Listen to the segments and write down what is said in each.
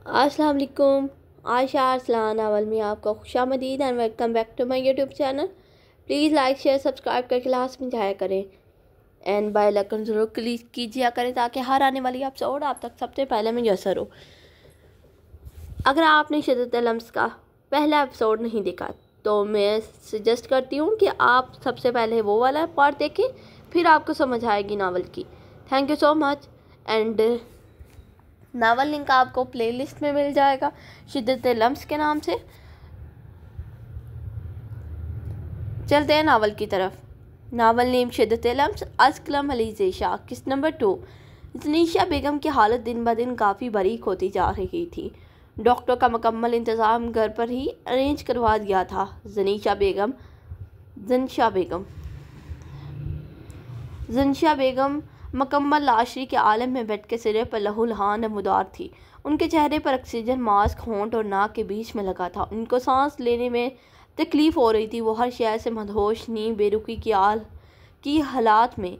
अस्सलाम वालेकुम। आयशा अरसलान नावल में आपका खुशामदीद and welcome back to my YouTube channel. Please like share subscribe करके लास्ट में जाया करें एंड बेल आइकन ज़रूर क्लिक कीजिए करें ताकि हर आने वाली एपिसोड आप तक सबसे पहले मुयसर हो। अगर आपने शिद्दत लम्स का पहला एपिसोड नहीं देखा तो मैं सजेस्ट करती हूँ कि आप सबसे पहले वो वाला पार्ट देखें, फिर आपको समझ आएगी नावल की। Thank you so much. And novel link आपको प्लेलिस्ट में मिल जाएगा शिद्दत लम्स के नाम से। चलते हैं नावल की तरफ। नावल नेम शिद्दत लम्स, अस्कलम अली ज़ेशा। किस्त नंबर 2। जनीशा बेगम की हालत दिन ब दिन काफ़ी बारीक होती जा रही थी। डॉक्टर का मुकम्मल इंतज़ाम घर पर ही अरेंज करवा दिया था। जनीशा बेगम मुकम्मल लाशरी के आलम में बैठ के सिरे पर लहूलुहान नमूदार थी। उनके चेहरे पर ऑक्सीजन मास्क होंठ और नाक के बीच में लगा था। उनको सांस लेने में तकलीफ़ हो रही थी। वो हर शय से मदहोश, नींद, बेरुखी की हालात में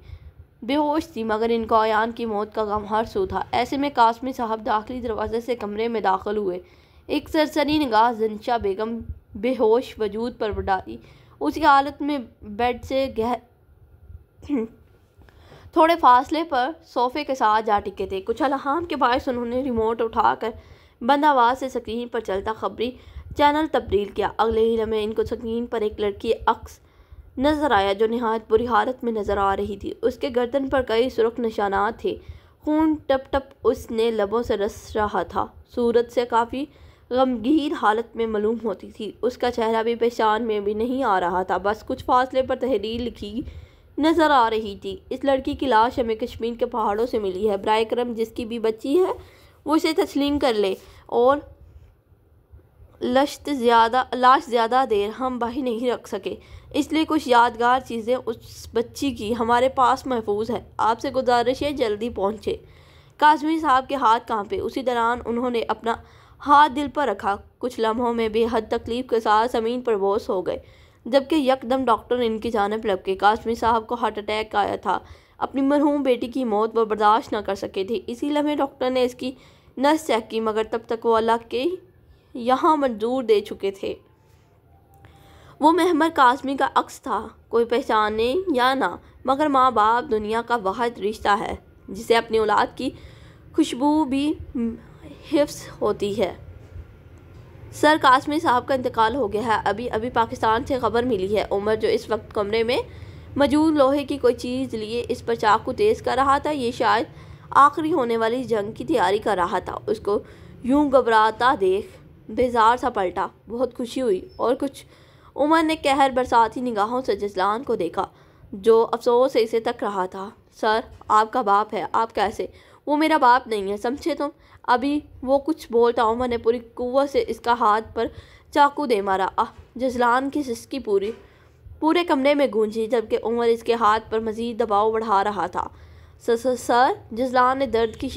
बेहोश थी, मगर इनको आयान की मौत का गम हर सू था। ऐसे में कासमी साहब दाखिली दरवाजे से कमरे में दाखिल हुए। एक सरसरी निगाह जनीशा बेगम बेहोश वजूद पर डाली। उसी हालत में बेड से थोड़े फासले पर सोफे के साथ जा टिके थे। कुछ अलहाम के बायस उन्होंने रिमोट उठाकर बंद आवाज़ से स्क्रीन पर चलता खबरी चैनल तब्दील किया। अगले ही लम्हे इनको स्क्रीन पर एक लड़की अक्स नज़र आया जो निहायत बुरी हालत में नज़र आ रही थी। उसके गर्दन पर कई सुर्ख निशानात थे। खून टप टप उसने लबों से रस रहा था। सूरत से काफ़ी गमगीन हालत में मालूम होती थी। उसका चेहरा भी पहचान में भी नहीं आ रहा था। बस कुछ फासले पर तहरीर लिखी नज़र आ रही थी। इस लड़की की लाश हमें कश्मीर के पहाड़ों से मिली है। बराए करम जिसकी भी बच्ची है वो इसे तस्लीम कर ले और लाश ज़्यादा देर हम बाही नहीं रख सके, इसलिए कुछ यादगार चीज़ें उस बच्ची की हमारे पास महफूज है। आपसे गुजारिश है जल्दी पहुँचे। काज़मी साहब के हाथ कांपे। उसी दौरान उन्होंने अपना हाथ दिल पर रखा। कुछ लम्हों में बेहद तकलीफ़ के साथ ज़मीन पर बेहोश हो गए, जबकि यकदम डॉक्टर इनकी जानिब लपके। काज़मी साहब को हार्ट अटैक आया था। अपनी मरहूम बेटी की मौत वो बर्दाश्त न कर सके थे। इसी लम्हे डॉक्टर ने इसकी नस चेक की, मगर तब तक वो अल्लाह के यहाँ मंजूर दे चुके थे। वो महमद काज़मी का अक्स था। कोई पहचाने या ना, मगर माँ बाप दुनिया का वाहिद रिश्ता है जिसे अपनी औलाद की खुशबू भी हिफ्स होती है। सर काज़मी साहब का इंतकाल हो गया है। अभी अभी पाकिस्तान से खबर मिली है। उमर जो इस वक्त कमरे में मौजूद लोहे की कोई चीज़ लिए इस पर चाकू तेज़ कर रहा था। ये शायद आखिरी होने वाली जंग की तैयारी कर रहा था। उसको यूं घबराता देख बेजार सा पलटा। बहुत खुशी हुई और कुछ। उमर ने कहर बरसाती निगाहों से जसलान को देखा जो अफसोस से इसे तक रहा था। सर, आपका बाप है। आप कैसे? वो मेरा बाप नहीं है, समझे तुम? अभी वो कुछ बोलता उमर ने पूरी कुव्वत से इसका हाथ पर चाकू दे मारा। जसलान की सिसकी पूरे कमरे में गूंजी, जबकि उमर इसके हाथ पर मज़ीद दबाव बढ़ा रहा था। सर, जसलान ने दर्द की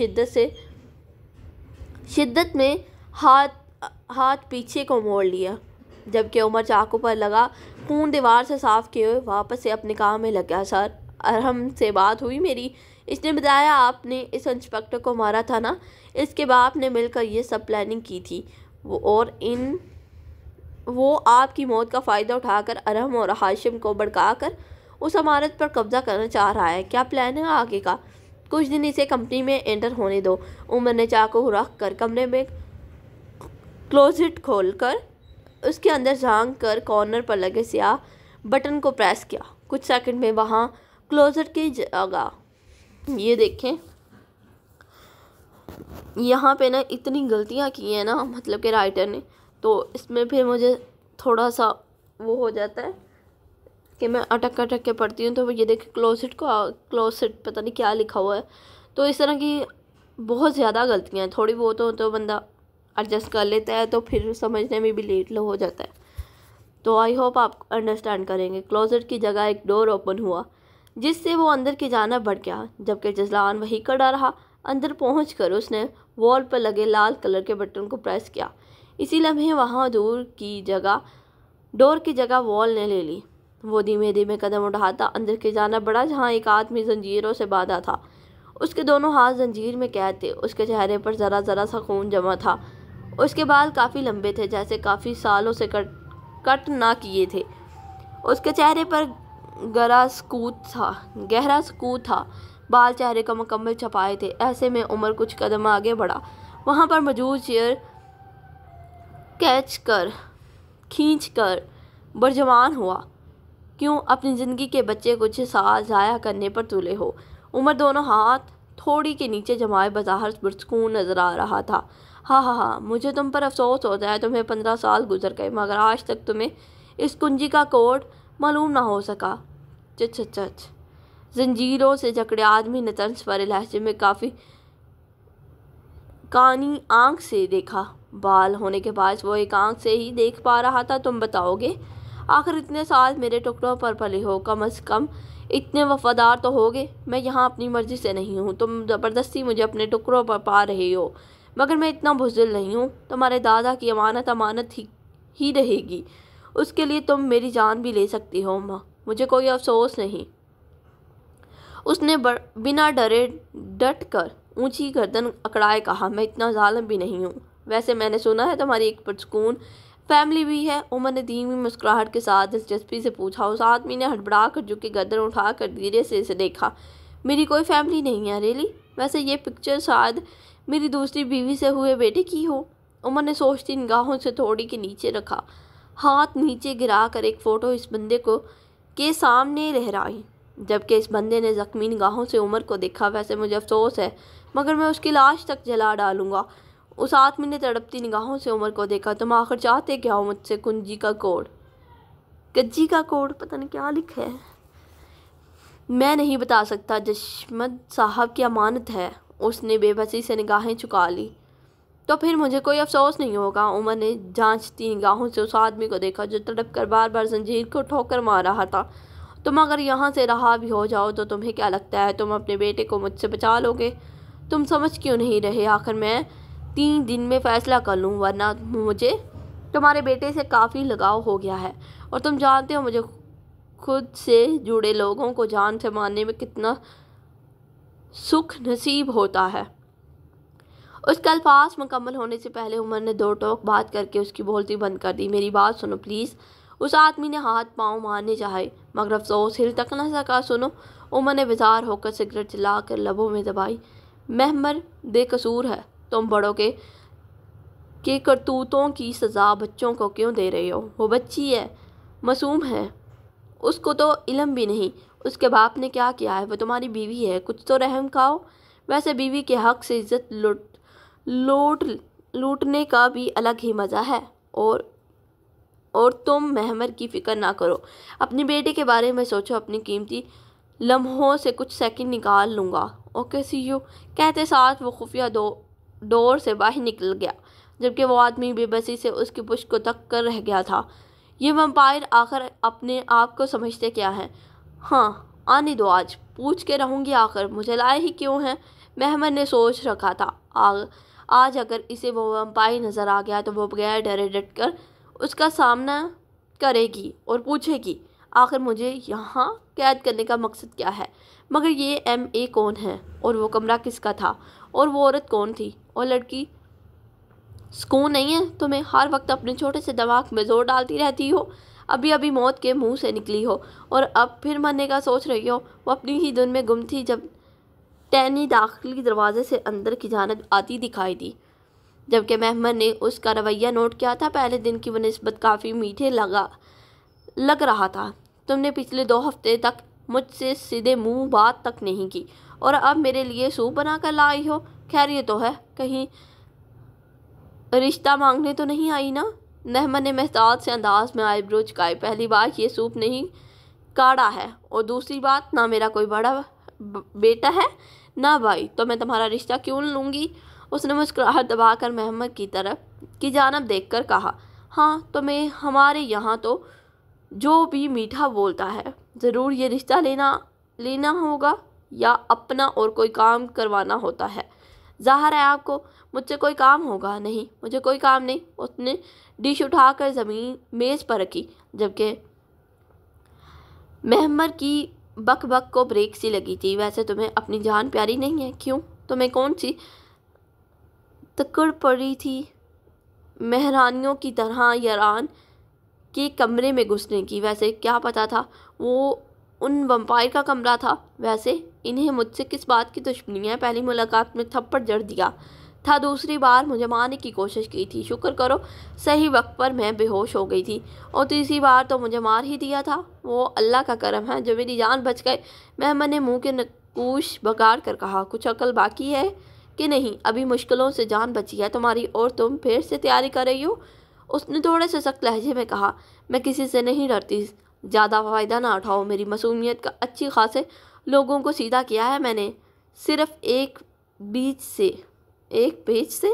शिद्दत में हाथ पीछे को मोड़ लिया, जबकि उमर चाकू पर लगा खून दीवार से साफ किए हुए वापस से अपने काम में लग गया। सर, अरहम से बात हुई मेरी। इसने बताया आपने इस इंस्पेक्टर को मारा था ना। इसके बाप ने मिलकर ये सब प्लानिंग की थी। वो आपकी मौत का फ़ायदा उठाकर अरहम और हाशिम को भड़काकर उस इमारत पर कब्जा करना चाह रहा है। क्या प्लान है आगे का? कुछ दिन इसे कंपनी में एंटर होने दो। उमर ने चाकू रख कर कमरे में क्लोजेट खोलकर उसके अंदर झांक कर कॉर्नर पर लगे स्याह बटन को प्रेस किया। कुछ सेकंड में वहाँ क्लोजेट की जगह, ये देखें, यहाँ पे ना इतनी गलतियाँ की हैं ना, मतलब कि राइटर ने, तो इसमें फिर मुझे थोड़ा सा वो हो जाता है कि मैं अटक के पढ़ती हूँ। तो ये देखें क्लोसेट पता नहीं क्या लिखा हुआ है। तो इस तरह की बहुत ज़्यादा गलतियाँ हैं। थोड़ी बहुत तो बंदा एडजस्ट कर लेता है, तो फिर समझने में भी लेट हो जाता है। तो आई होप आप अंडरस्टैंड करेंगे। क्लोजेट की जगह एक डोर ओपन हुआ जिससे वो अंदर की जानिब बढ़ गया, जबकि जसलान वहीं खड़ा रहा। अंदर पहुंचकर उसने वॉल पर लगे लाल कलर के बटन को प्रेस किया। इसी लम्हे वहाँ डोर की जगह वॉल ने ले ली। वो धीमे धीमे कदम उठाता अंदर की जानिब बढ़ा, जहाँ एक आदमी जंजीरों से बांधा था। उसके दोनों हाथ जंजीर में कैद थे। उसके चेहरे पर ज़रा ज़रा सा खून जमा था। उसके बाल काफ़ी लंबे थे, जैसे काफ़ी सालों से कट ना किए थे। उसके चेहरे पर गहरा सकूत था। बाल चेहरे का मुकम्मल छपाए थे। ऐसे में उमर कुछ कदम आगे बढ़ा। वहाँ पर मौजूद चेयर खींच कर बरजवान हुआ। क्यों अपनी ज़िंदगी के बच्चे कुछ साल ज़ाया करने पर तुले हो? उमर दोनों हाथ थोड़ी के नीचे जमाए बज़ाहिर पुरसुकून नज़र आ रहा था। हाँ, मुझे तुम पर अफसोस होता है। तुम्हें 15 साल गुजर गए, मगर आज तक तुम्हें इस कुंजी का कोड मालूम ना हो सका। चच जंजीरों से जकड़े आदमी ने तंज भरे लहजे में काफ़ी कानी आंख से देखा। बाल होने के बाद वो एक आंख से ही देख पा रहा था। तुम बताओगे? आखिर इतने साल मेरे टुकड़ों पर पले हो, कम से कम इतने वफादार तो होगे। मैं यहाँ अपनी मर्जी से नहीं हूँ। तुम ज़बरदस्ती मुझे अपने टुकड़ों पर पा रहे हो, मगर मैं इतना बुज़दिल नहीं हूँ। तुम्हारे दादा की अमानत ही रहेगी। उसके लिए तुम मेरी जान भी ले सकती हो। मुझे कोई अफसोस नहीं। उसने बिना डरे डट कर ऊंची गर्दन अकड़ाए कहा, मैं इतना जालिम भी नहीं हूँ। वैसे मैंने सुना है तुम्हारी एक पुरसुकून फैमिली भी है। उमर ने धीमी मुस्कुराहट के साथ दिलचस्पी से पूछा। उस आदमी ने हड़बड़ा कर झुकी गर्दन उठाकर धीरे से इसे देखा। मेरी कोई फैमिली नहीं है। रियली? वैसे ये पिक्चर शायद मेरी दूसरी बीवी से हुए बेटे की हो। उमर ने सोचती निगाहों से थोड़ी के नीचे रखा, हाथ नीचे गिरा कर एक फ़ोटो इस बंदे के सामने लहराई। जबकि इस बंदे ने ज़ख्मी निगाहों से उमर को देखा। वैसे मुझे अफसोस है, मगर मैं उसकी लाश तक जला डालूंगा। उस आदमी ने तड़पती निगाहों से उमर को देखा। तुम आखिर चाहते क्या हो मुझसे? कुंजी का कोड, गज्जी का कोड, पता नहीं क्या लिखा है। मैं नहीं बता सकता। जशमत साहब की अमानत है। उसने बेबसी से निगाहें झुका ली। तो फिर मुझे कोई अफसोस नहीं होगा। उमर ने जांचती निगाहों से उस आदमी को देखा जो तड़प कर बार बार जंजीर को ठोकर मार रहा था। तुम अगर यहाँ से रहा भी हो जाओ तो तुम्हें क्या लगता है तुम अपने बेटे को मुझसे बचा लोगे? तुम समझ क्यों नहीं रहे? आखिर मैं 3 दिन में फ़ैसला कर लूँ, वरना मुझे तुम्हारे बेटे से काफ़ी लगाव हो गया है। और तुम जानते हो मुझे खुद से जुड़े लोगों को जान से मारने में कितना सुख नसीब होता है। उसका अल्फाज मुकम्मल होने से पहले उमर ने 2 टोक बात करके उसकी बोलती बंद कर दी। मेरी बात सुनो प्लीज़। उस आदमी ने हाथ पांव मारने चाहे, मगर अफसोस हिल तक न सका। सुनो। उमर ने बेजार होकर सिगरेट जलाकर लबों में दबाई। महमर बेकसूर है। तुम बड़ों के करतूतों की सज़ा बच्चों को क्यों दे रहे हो? वो बच्ची है, मासूम है, उसको तो इल्म भी नहीं। उसके बाप ने क्या किया है? वो तुम्हारी बीवी है, कुछ तो रहम खाओ। वैसे बीवी के हक से इज्जत लूटने का भी अलग ही मज़ा है। और तुम महमर की फ़िक्र ना करो, अपने बेटे के बारे में सोचो। अपनी कीमती लम्हों से कुछ सेकंड निकाल लूँगा। Okay, see you. कहते साथ वो खुफिया डोर से बाहर निकल गया, जबकि वो आदमी बेबसी से उसकी पुश्त को तक कर रह गया था। ये वम्पायर आखिर अपने आप को समझते क्या हैं? हाँ, आने दो, आज पूछ के रहूँगी आखिर मुझे लाए ही क्यों हैं। महमर ने सोच रखा था आज अगर इसे वो वम्पायर नज़र आ गया तो वो बगैर डरे डट कर उसका सामना करेगी और पूछेगी आखिर मुझे यहाँ कैद करने का मकसद क्या है? मगर ये MA कौन है? और वो कमरा किसका था? और वो औरत कौन थी? और लड़की? सुकून नहीं है तुम्हें? हर वक्त अपने छोटे से दिमाग में जोर डालती रहती हो। अभी अभी मौत के मुंह से निकली हो और अब फिर मरने का सोच रही हो। वो अपनी ही धुन में गुम थी जब टैनी दाखिली दरवाजे से अंदर की जानिब आती दिखाई दी। जबकि महमद ने उसका रवैया नोट किया था। पहले दिन की बनिस्बत काफ़ी मीठे लग रहा था। तुमने पिछले 2 हफ्ते तक मुझसे सीधे मुंह बात तक नहीं की और अब मेरे लिए सूप बना कर लाई हो। खैर ये तो है, कहीं रिश्ता मांगने तो नहीं आई ना? महमद ने महताज से अंदाज में आईब्रो झुकाए। पहली बात ये सूप नहीं काढ़ा है, और दूसरी बात ना मेरा कोई बड़ा बेटा है ना भाई, तो मैं तुम्हारा रिश्ता क्यों लूँगी? उसने मुस्कुराहट दबाकर महमद की जानब देखकर कहा, हाँ तुम्हें हमारे यहाँ तो जो भी मीठा बोलता है ज़रूर ये रिश्ता लेना होगा या अपना और कोई काम करवाना होता है। ज़ाहिर है आपको मुझसे कोई काम होगा। नहीं, मुझे कोई काम नहीं। उसने डिश उठाकर ज़मीन मेज़ पर रखी, जबकि महमद की बक बक को ब्रेक सी लगी थी। वैसे तुम्हें अपनी जान प्यारी नहीं है? क्यों? तुम्हें कौन सी तकड़ पड़ी थी महारानियों की तरह यारान के कमरे में घुसने की? वैसे क्या पता था वो उन वम्पायर का कमरा था? वैसे इन्हें मुझसे किस बात की दुश्मनी है? पहली मुलाकात में थप्पड़ जड़ दिया था, दूसरी बार मुझे मारने की कोशिश की थी, शुक्र करो सही वक्त पर मैं बेहोश हो गई थी, और तीसरी बार तो मुझे मार ही दिया था। वो अल्लाह का करम है जो मेरी जान बच गए। मेहमान ने मुंह के नकूश बगाड़ कर कहा, कुछ अकल बाकी है कि नहीं? अभी मुश्किलों से जान बची है तुम्हारी और तुम फिर से तैयारी कर रही हो? उसने थोड़े से सख्त लहजे में कहा, मैं किसी से नहीं डरती, ज़्यादा फ़ायदा ना उठाओ। मेरी मासूमियत का अच्छी खासे लोगों को सीधा किया है मैंने, सिर्फ एक पेज से।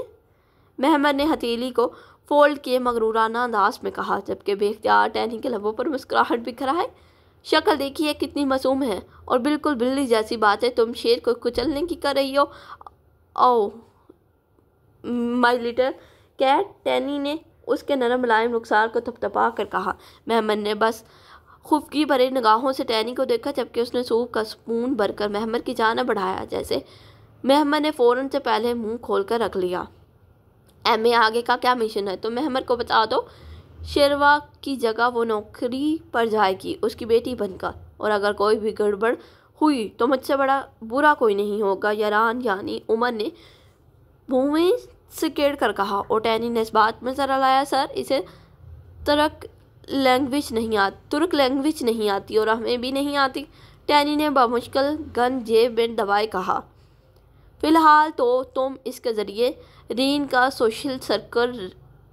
मेहमान ने हथेली को फोल्ड किए मगरूराना अंदाज में कहा, जबकि बेख्तियार टैनी के लबों पर मुस्कुराहट बिखरा है। शक्ल देखिए कितनी मासूम है और बिल्कुल बिल्ली जैसी बात है। तुम शेर को कुचलने की कर रही हो। Oh my little cat, Tanny ने उसके नरम मुलायम रुखसार को थपथपा कर कहा। मेहमान ने बस खुफगी भरे निगाहों से टैनी को देखा, जबकि उसने सूप का स्पून भरकर मेहमान की जान बढ़ाया। जैसे मेहमान ने फ़ौरन से पहले मुंह खोलकर रख लिया। एमए आगे का क्या मिशन है? तो मेहमान को बता दो, शेरवा की जगह वो नौकरी पर जाएगी उसकी बेटी बनकर, और अगर कोई भी गड़बड़ हुई तो मुझसे बड़ा बुरा कोई नहीं होगा। यारान यानी उमर ने मुँह में सिकेड़ कर कहा, और टैनी ने इस बात में ज़रा लाया, सर इसे तुर्क लैंग्वेज नहीं आती और हमें भी नहीं आती। टैनी ने बामुश्किल गन जेब में दबाए कहा, फ़िलहाल तो तुम इसके ज़रिए रीन का सोशल सर्कल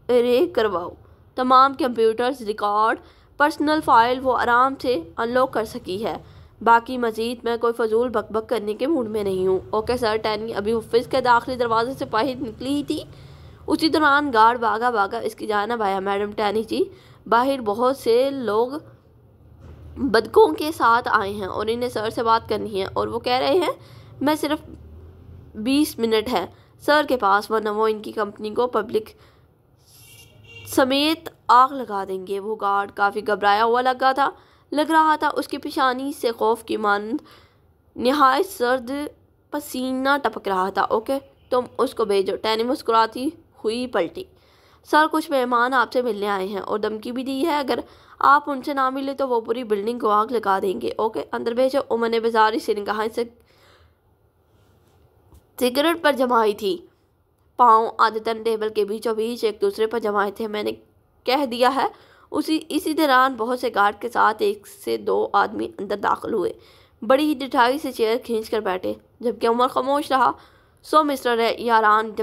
रे करवाओ। तमाम कंप्यूटर्स, रिकॉर्ड, पर्सनल फाइल वो आराम से अनलॉक कर सकी है। बाकी मज़ीद मैं कोई फजूल बकबक करने के मूड में नहीं हूँ। Okay sir. टैनी अभी ऑफिस के दाखिली दरवाजे से बाहर निकली ही थी, उसी दौरान गार्ड भागा इसकी जानिब आया। मैडम टैनी जी, बाहर बहुत से लोग बदकों के साथ आए हैं और इन्हें सर से बात करनी है, और वो कह रहे हैं मैं सिर्फ 20 मिनट है सर के पास, वरना वो इनकी कंपनी को पब्लिक समेत आग लगा देंगे। वो गार्ड काफ़ी घबराया हुआ लग रहा था। उसकी पेशानी से खौफ की मानद निहायत सर्द पसीना टपक रहा था। ओके तुम उसको भेजो। टैनी मुस्कुराती हुई पलटी। सर कुछ मेहमान आपसे मिलने आए हैं और धमकी भी दी है, अगर आप उनसे ना मिले तो वो पूरी बिल्डिंग को आग लगा देंगे। ओके अंदर भेजो। उमर ने बेजारी से निगाहें से सिगरेट पर जमाई थी, पाँव आदतन टेबल के बीचों बीच एक दूसरे पर जमाए थे। मैंने कह दिया है। इसी दौरान बहुत से गार्ड के साथ 1 से 2 आदमी अंदर दाखिल हुए, बड़ी ही डिठाई से चेयर खींच कर बैठे, जबकि उमर खामोश रहा। सो मिस्टर यारान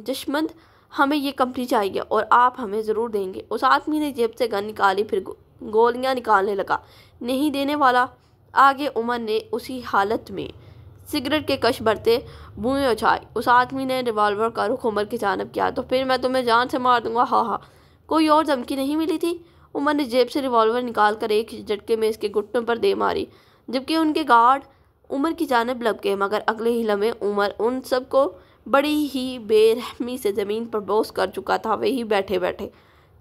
जशमंद, हमें ये कंपनी चाहिए और आप हमें ज़रूर देंगे। उस आदमी ने जेब से गन निकाली, फिर गोलियां निकालने लगा। नहीं देने वाला। आगे उमर ने उसी हालत में सिगरेट के कश भरते मुँह उछाए। उस आदमी ने रिवॉल्वर का रुख उमर की जानिब किया। तो फिर मैं तुम्हें जान से मार दूंगा। हाँ। कोई और धमकी नहीं मिली थी? उमर ने जेब से रिवॉल्वर निकालकर एक झटके में इसके घुटनों पर दे मारी, जबकि उनके गार्ड उमर की जानिब लग गए, मगर अगले ही लम्हे उमर उन सबको बड़ी ही बेरहमी से ज़मीन पर बोस कर चुका था, वही बैठे,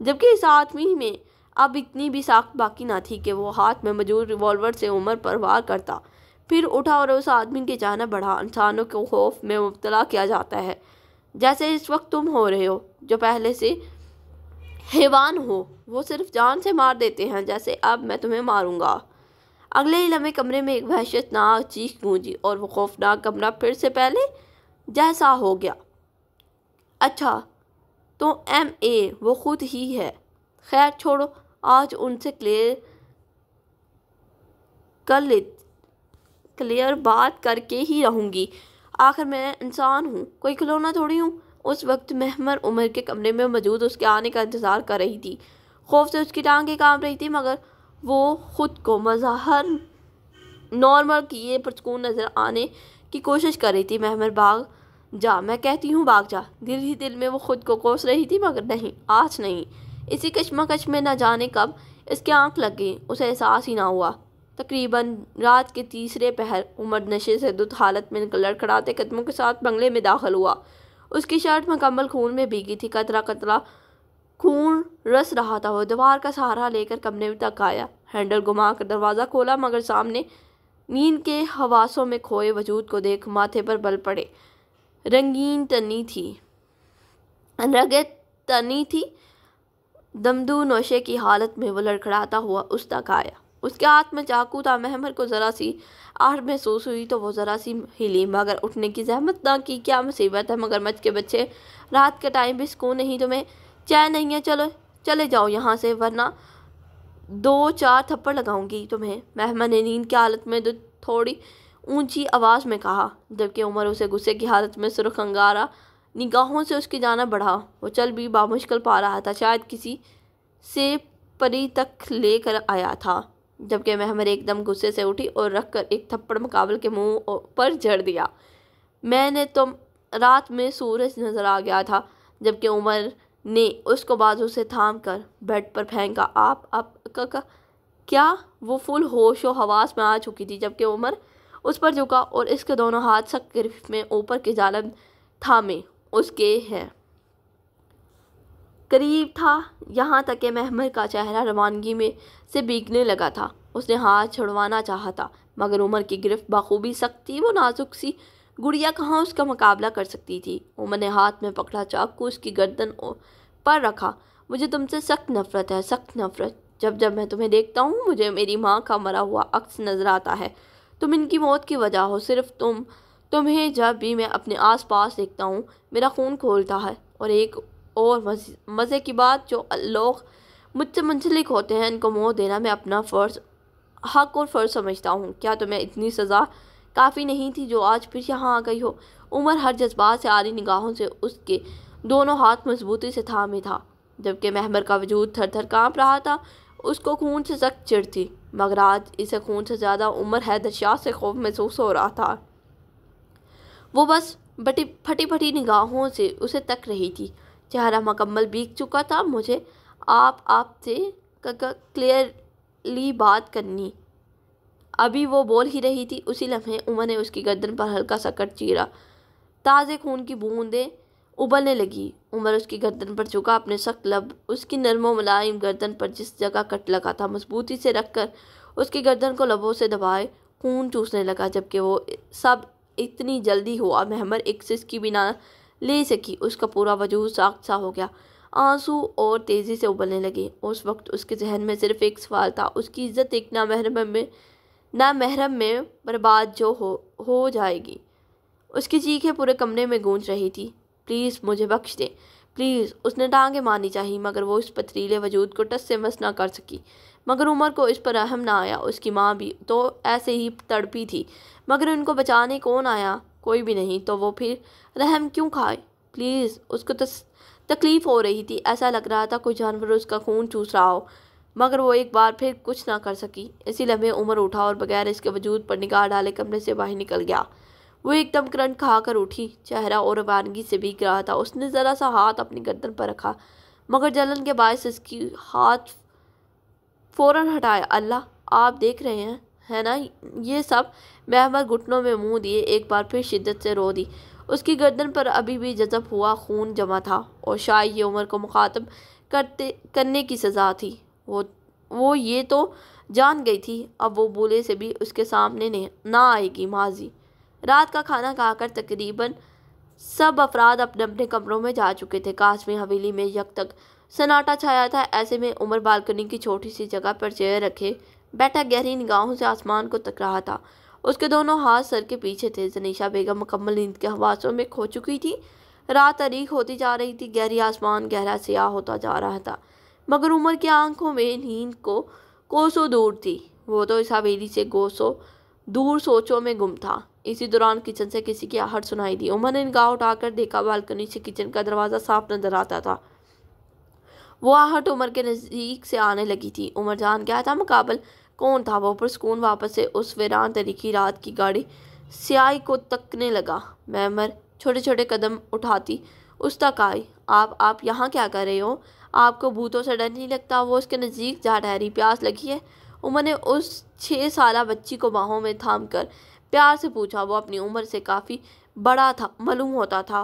जबकि इस आदमी में अब इतनी भी साख्त बाकी ना थी कि वो हाथ में मौजूद रिवॉल्वर से उमर पर वार करता। फिर उठा और उस आदमी की जानिब बढ़ा। इंसानों को खौफ में मुब्तला किया जाता है, जैसे इस वक्त तुम हो रहे हो, जो पहले से हैवान हो। वो सिर्फ जान से मार देते हैं, जैसे अब मैं तुम्हें मारूंगा। अगले ही लम्हे कमरे में एक वहशतनाक चीख गूंजी और वो खौफनाक कमरा फिर से पहले जैसा हो गया। अच्छा तो MA वो खुद ही है। खैर छोड़ो, आज उनसे क्लियर बात करके ही रहूँगी। आखिर मैं इंसान हूँ, कोई खिलौना थोड़ी हूँ। उस वक्त मेहमर उमर के कमरे में मौजूद उसके आने का इंतज़ार कर रही थी। खौफ से उसकी टांगें कांप रही थी, मगर वो खुद को मज़हर नॉर्मल किए पुरसकून नज़र आने की कोशिश कर रही थी। मेहमर भाग जा, मैं कहती हूँ भाग जा। दिल ही दिल में वो खुद को कोस रही थी, मगर नहीं, आज नहीं। इसी कश्मकश में न जाने कब इसकी आंख लग गई, उसे एहसास ही ना हुआ। तकरीबन रात के तीसरे पहर उमर नशे से दुध हालत में लड़खड़ाते कदमों के साथ बंगले में दाखिल हुआ। उसकी शर्ट मुकम्मल खून में भीगी थी, कतरा कतरा खून रस रहा था। वो दीवार का सहारा लेकर कमरे तक आया। हैंडल घुमाकर दरवाज़ा खोला, मगर सामने नींद के हवासों में खोए वजूद को देख माथे पर बल पड़े। रंगीन तनी थी, रगे तनी थी। दमदू नशे की हालत में वो लड़खड़ाता हुआ उस तक आया। उसके हाथ में चाकू था। महमर को ज़रा सी आहट महसूस हुई तो वो ज़रा सी हिली, मगर उठने की जहमत ना की। क्या मुसीबत है मगरमच्छ के बच्चे, रात के टाइम भी सुकून नहीं तुम्हें, चैन नहीं है? चलो चले जाओ यहाँ से, वरना 2-4 थप्पड़ लगाऊंगी तुम्हें। महमर ने नींद की हालत में थोड़ी ऊंची आवाज़ में कहा, जबकि उमर उसे गुस्से की हालत में सुर्ख अंगारा निगाहों से उसकी जाना बढ़ा। वो चल भी बामुश्किल पा रहा था, शायद किसी से परी तक लेकर आया था, जबकि महमर एकदम गुस्से से उठी और रखकर एक थप्पड़ मुकाबल के मुंह पर जड़ दिया। मैंने तो रात में सूरज नजर आ गया था। जबकि उमर ने उसको बाजू से थाम कर बेड पर फेंका। आप क्या? वो फुल होशो हवास में आ चुकी थी, जबकि उमर उस पर झुका और इसके दोनों हाथ सख्त गिरफ्त में ऊपर की जानिब थामे उसके हैं करीब था, यहाँ तक कि महमर का चेहरा रवानगी में से भीगने लगा था। उसने हाथ छुड़वाना चाहा था, मगर उमर की गिरफ्त बाखूबी सख्त थी। वो नाजुक सी गुड़िया कहाँ उसका मुकाबला कर सकती थी। उमर ने हाथ में पकड़ा चाकू उसकी गर्दन पर रखा। मुझे तुमसे सख्त नफरत है, सख्त नफरत। जब जब मैं तुम्हें देखता हूँ मुझे मेरी माँ का मरा हुआ अक्स नजर आता है। तुम इनकी मौत की वजह हो, सिर्फ तुम्हें जब भी मैं अपने आस पास देखता हूँ मेरा खून खोलता है। और एक और मज़े की बात, जो लोग मुझसे मुंसलिक होते हैं इनको मौत देना मैं अपना फ़र्ज़, हक और फ़र्ज़ समझता हूँ। क्या तुम्हें इतनी सज़ा काफ़ी नहीं थी जो आज फिर यहाँ आ गई हो? उमर हर जज्बात से आरी निगाहों से उसके दोनों हाथ मजबूती से थामे था, जबकि महमर का वजूद थर थर काँप रहा था। उसको खून से सख्त चिढ़ थी, मगर आज इसे खून से ज़्यादा उमर हैदर शाह से खौफ महसूस हो रहा था। वो बस फटी फटी निगाहों से उसे तक रही थी। चेहरा मुकम्मल भीग चुका था। मुझे आपसे क्लियरली बात करनी। अभी वो बोल ही रही थी, उसी लम्हे उमर ने उसकी गर्दन पर हल्का सा कट चीरा। ताज़े खून की बूंदें उबलने लगी। उमर उसकी गर्दन पर झुका, अपने सख्त लब उसकी नरमो मुलायम गर्दन पर जिस जगह कट लगा था मजबूती से रखकर उसकी गर्दन को लबों से दबाए खून चूसने लगा। जबकि वो सब इतनी जल्दी हुआ महमर एक सिसकी भी ना ले सकी। उसका पूरा वजूद साख्त सा हो गया, आंसू और तेज़ी से उबलने लगे। उस वक्त उसके जहन में सिर्फ एक सवाल था, उसकी इज्जत एक नामहरम में बर्बाद जो हो जाएगी। उसकी चीखें पूरे कमरे में गूंज रही थी। प्लीज़ मुझे बख्श दे, प्लीज़। उसने टांगें मारनी चाहिए, मगर वो इस पथरीले वजूद को टस से मस ना कर सकी। मगर उमर को इस पर रहम ना आया। उसकी माँ भी तो ऐसे ही तड़पी थी, मगर उनको बचाने कौन आया? कोई भी नहीं, तो वो फिर रहम क्यों खाए? प्लीज़। उसको तकलीफ़ हो रही थी, ऐसा लग रहा था कोई जानवर उसका खून चूस रहा हो, मगर वो एक बार फिर कुछ ना कर सकी। इसी लम्हे उमर उठा और बगैर इसके वजूद पर निगाह डाले कमरे से बाहर निकल गया। वो एकदम करंट खाकर उठी, चेहरा और रवानगी से भीग रहा था। उसने ज़रा सा हाथ अपनी गर्दन पर रखा, मगर जलन के बायस इसकी हाथ फ़ौरन हटाया। अल्लाह, आप देख रहे हैं, है ना ये सब? महमर घुटनों में मुंह दिए एक बार फिर शिद्दत से रो दी। उसकी गर्दन पर अभी भी जज़ब हुआ खून जमा था, और शायद ये उमर को मुखातब करने की सज़ा थी। वो ये तो जान गई थी, अब वो भूले से भी उसके सामने ना आएगी। माजी रात का खाना खाकर तकरीबन सब अफराद अपने अपने कमरों में जा चुके थे। कासमी हवेली में यक तक सन्नाटा छाया था। ऐसे में उमर बालकनी की छोटी सी जगह पर चेयर रखे बैठा गहरी निगाहों से आसमान को तक रहा था। उसके दोनों हाथ सर के पीछे थे। जनीशा बेगम मुकम्मल नींद के हवासों में खो चुकी थी। रात तारीख होती जा रही थी, गहरी आसमान गहरा स्याह होता जा रहा था, मगर उमर की आंखों में नींद को कोसों दूर थी। वो तो इस हवेली से कोसों दूर सोचों में गुम था। इसी दौरान किचन से किसी की आहट सुनाई दी। उमर ने निगाह उठाकर देखा, बालकनी से किचन का दरवाज़ा साफ नजर आता था। वो आहट उमर के नज़दीक से आने लगी थी। उमर जान गया था मुकाबल कौन था। वो पुरसकून वापस से उस वीरान तरीकी रात की गाड़ी स्याही को तकने लगा। महमर छोटे छोटे कदम उठाती उस तक आई। आप यहाँ क्या कर रहे हो? आपको भूतों से डर नहीं लगता? वो उसके नज़दीक जा ठहरी। प्यास लगी है? उमर ने उस 6 साला बच्ची को बाहों में थाम कर प्यार से पूछा। वो अपनी उम्र से काफ़ी बड़ा था मालूम होता था।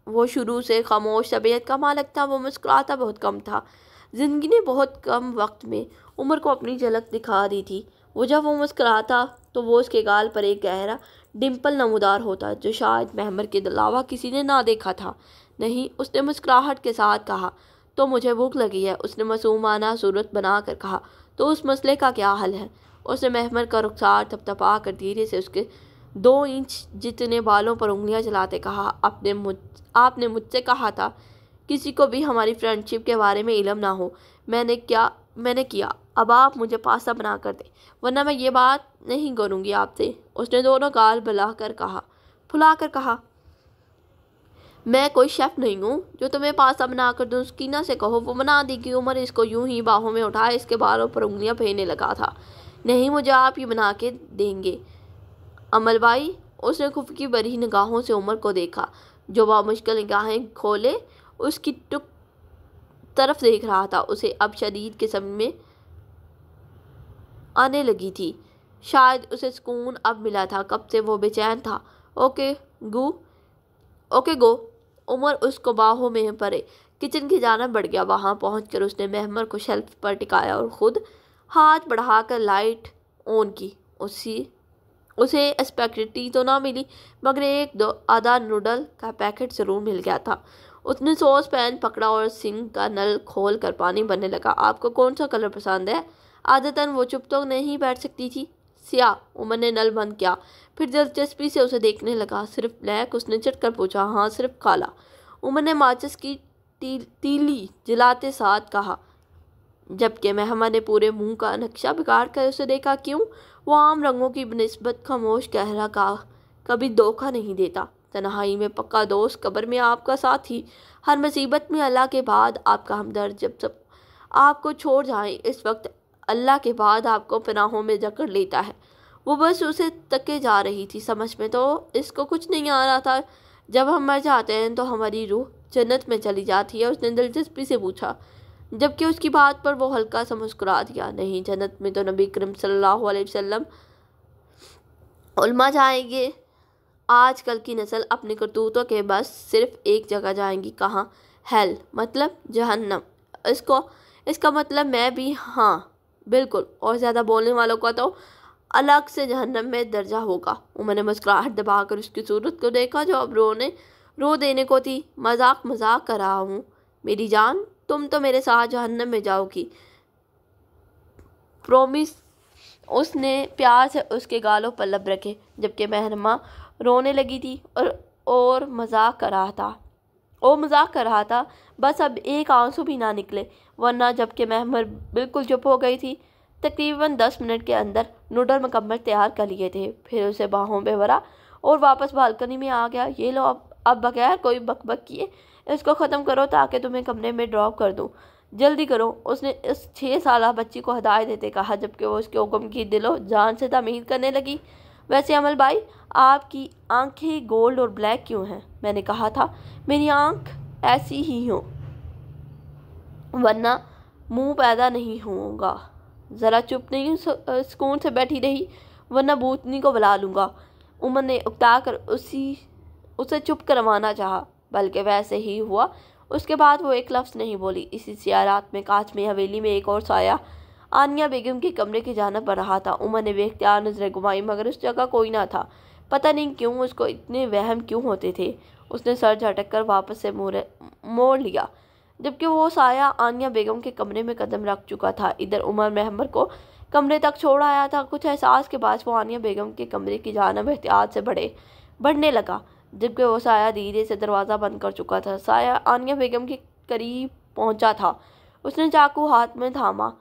वो शुरू से खामोश तबीयत का मालिक था। वो मुस्कुराता बहुत कम था, ज़िंदगी ने बहुत कम वक्त में उमर को अपनी झलक दिखा दी थी। जब वो मुस्कुराता तो वो उसके गाल पर एक गहरा डिम्पल नमूदार होता जो शायद महमर के अलावा किसी ने ना देखा था। नहीं, उसने मुस्कुराहट के साथ कहा, तो मुझे भूख लगी है। उसने मासूमाना सूरत बनाकर कहा, तो उस मसले का क्या हल है? उसने महमर का रुखसार थपथपा कर धीरे से उसके 2 इंच जितने बालों पर उंगलियां चलाते कहा, आपने मुझसे कहा था किसी को भी हमारी फ्रेंडशिप के बारे में इल्म ना हो। मैंने किया। अब आप मुझे पास्ता बना कर दें, वरना मैं ये बात नहीं करूँगी आपसे। उसने दोनों गाल फुलाकर कहा, मैं कोई शेफ़ नहीं हूँ जो तुम्हें पास्ता बना कर दूँ। स्कीना से कहो, वो बना देगी। उमर इसको यूं ही बाहों में उठाए इसके बालों पर उंगलियां फेरने लगा था। नहीं, मुझे आप ही बना के देंगे अमल भाई। उसने खुफकी भरी निगाहों से उमर को देखा, जो बामुश्किल निगाहें खोले उसकी तरफ देख रहा था। उसे अब शदीद किस्म में आने लगी थी। शायद उसे सुकून अब मिला था, कब से वो बेचैन था। Okay go. उमर उसको बाहों में परे किचन की जानिब बढ़ गया। वहां पहुंचकर उसने महमर को शेल्फ पर टिकाया और खुद हाथ बढ़ाकर लाइट ऑन की। उसे स्पैगेटी तो ना मिली, मगर एक दो आधा नूडल का पैकेट जरूर मिल गया था। उसने सॉस पैन पकड़ा और सिंक का नल खोल कर पानी भरने लगा। आपको कौन सा कलर पसंद है? आदतन वो चुप तो नहीं बैठ सकती थी। सिया। उमर ने नल बंद किया, फिर दिलचस्पी से उसे देखने लगा। सिर्फ ब्लैक? उसने चटकर पूछा। हाँ, सिर्फ काला। उमर ने माचिस की तीली जलाते साथ कहा, जबकि महमद ने पूरे मुंह का नक्शा बिगाड़ कर उसे देखा। क्यों? वो आम रंगों की बनिस्बत खामोश गहरा का कभी धोखा नहीं देता। तन्हाई में पक्का दोस्त, कब्र में आपका साथी, हर मुसीबत में अल्लाह के बाद आपका हमदर्द। जब सब आपको छोड़ जाए, इस वक्त अल्लाह के बाद आपको पनाहों में जकड़ लेता है। वो बस उसे तके जा रही थी। समझ में तो इसको कुछ नहीं आ रहा था। जब हम मर जाते हैं तो हमारी रूह जन्नत में चली जाती है? उसने दिलचस्पी से पूछा, जबकि उसकी बात पर वो हल्का सा मुस्कुरा दिया। नहीं, जन्नत में तो नबी करीम सल्लल्लाहु अलैहि वसल्लम उल्मा जाएंगे। आजकल की नस्ल अपनी करतूतों के बस सिर्फ एक जगह जाएंगी। कहाँ? हेल, मतलब जहन्नम। इसका मतलब मैं भी? हाँ बिल्कुल। और ज़्यादा बोलने वालों का तो अलग से जहन्नम में दर्जा होगा। उन्होंने मुस्कुराहट दबाकर उसकी सूरत को देखा, जो अब रो देने को थी। मजाक कर रहा हूँ मेरी जान, तुम तो मेरे साथ जहन्नम में जाओगी, प्रॉमिस। उसने प्यार से उसके गालों पर लब रखे, जबकि महरमा रोने लगी थी और मजाक कर रहा था। बस अब एक आंसू भी ना निकले, वरना। जबकि महमर बिल्कुल चुप हो गई थी। तकरीबन 10 मिनट के अंदर नूडल मुकम्मल तैयार कर लिए थे। फिर उसे बाहों में भरा और वापस बालकनी में आ गया। ये लो, अब बगैर कोई बकबक किए इसको ख़त्म करो ताकि तुम्हें कमरे में ड्रॉप कर दूँ। जल्दी करो, उसने इस 6 साल बच्ची को हदायत देते कहा, जबकि वो उसके हुक्म की दिलो जान से तामीर करने लगी। वैसे अमल भाई, आपकी आंखें गोल्ड और ब्लैक क्यों हैं? मैंने कहा था मेरी आंख ऐसी ही हो, वरना मुंह पैदा नहीं होगा। ज़रा चुप नहीं सुकून से बैठी रही, वरना भूतनी को बुला लूँगा। उमर ने उकताकर उसे चुप करवाना चाहा, बल्कि वैसे ही हुआ। उसके बाद वो एक लफ्ज़ नहीं बोली। इसी सियारात में कांच में हवेली में एक और साया आनिया बेगम के कमरे की जानिब बढ़ रहा था। उमर ने बेख्तियार नजरें घुमाई, मगर उस जगह कोई ना था। पता नहीं क्यों उसको इतने वहम क्यों होते थे। उसने सर झटक कर वापस से मोड़ लिया, जबकि वो साया आनिया बेगम के कमरे में कदम रख चुका था। इधर उमर महमर को कमरे तक छोड़ आया था। कुछ एहसास के बाद वो आनिया बेगम के कमरे की जानिब एहतियात से बढ़ने लगा, जबकि वो साया धीरे से दरवाज़ा बंद कर चुका था। साया आनिया बेगम के करीब पहुंचा था। उसने चाकू हाथ में थाम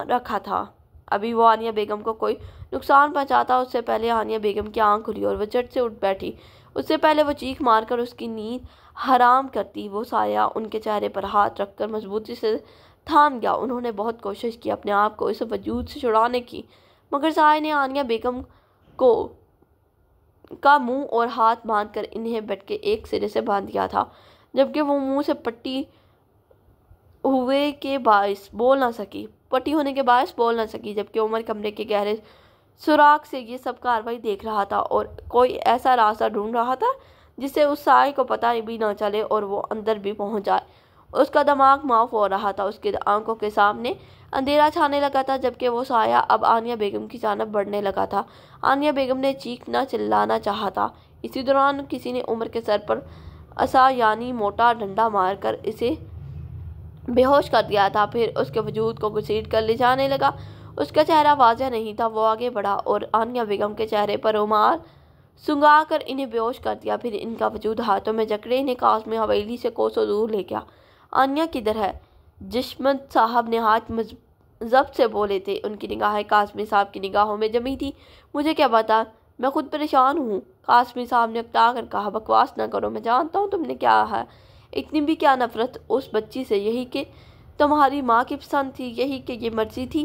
रखा था। अभी वो आनिया बेगम को कोई नुकसान पहुंचाता उससे पहले आनिया बेगम की आंख खुली और वह झट से उठ बैठी। उससे पहले वो चीख मारकर उसकी नींद हराम करती। वो साया उनके चेहरे पर हाथ रखकर मजबूती से थाम गया। उन्होंने बहुत कोशिश की अपने आप को इस वजूद से छुड़ाने की, मगर साया ने आनिया बेगम का मुंह और हाथ बांधकर इन्हें बेड के एक सिरे से बांध दिया था, जबकि वो मुंह से पट्टी होने के बायस बोल ना सकी। जबकि उमर कमरे के गहरे सुराख से ये सब कार्रवाई देख रहा था और कोई ऐसा रास्ता ढूंढ रहा था जिससे उस साए को पता भी ना चले और वो अंदर भी पहुंच जाए। उसका दिमाग माफ हो रहा था। उसके आंखों के सामने अंधेरा छाने लगा था, जबकि वो साया अब आनिया बेगम की जानब बढ़ने लगा था। आनिया बेगम ने चीखना चिल्लाना चाहा था। इसी दौरान किसी ने उमर के सर पर असा यानी मोटा डंडा मारकर इसे बेहोश कर दिया था, फिर उसके वजूद को घसीट कर ले जाने लगा। उसका चेहरा वाज़ेह नहीं था। वो आगे बढ़ा और आनिया बेगम के चेहरे पर रुमाल सुंगा कर इन्हें बेहोश कर दिया। फिर इनका वजूद हाथों में जकड़े इन्हें काज़मी हवेली से कोसों दूर ले गया। आनिया किधर है? जिस्मत साहब ने हाथ जब्त से बोले थे। उनकी निगाहें काज़मी साहब की निगाहों में जमी थी। मुझे क्या पता, मैं खुद परेशान हूँ, काज़मी साहब ने अकता कर कहा। बकवास ना करो, मैं जानता हूँ तुमने क्या है। इतनी भी क्या नफरत उस बच्ची से? यही कि तुम्हारी माँ की पसंद थी, यही कि ये मर्जी थी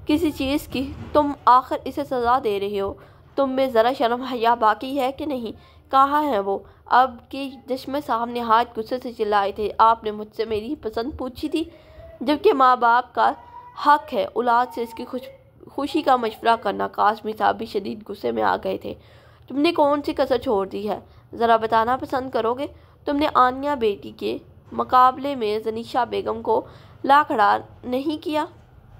किसी चीज़ की। तुम आखिर इसे सज़ा दे रहे हो। तुम में ज़रा शर्म हया बाकी है कि नहीं? कहाँ है वो? अब कि जिस्म साहब ने हाथ गुस्से से चिल्लाए थे। आपने मुझसे मेरी पसंद पूछी थी, जबकि माँ बाप का हक है औलाद से इसकी खुशी का मशवरा करना। काज़मी साहब भी शदीद गुस्से में आ गए थे। तुमने कौन सी कसर छोड़ दी है, ज़रा बताना पसंद करोगे? तुमने आनिया बेटी के मुकाबले में जनीशा बेगम को ला खड़ा नहीं किया।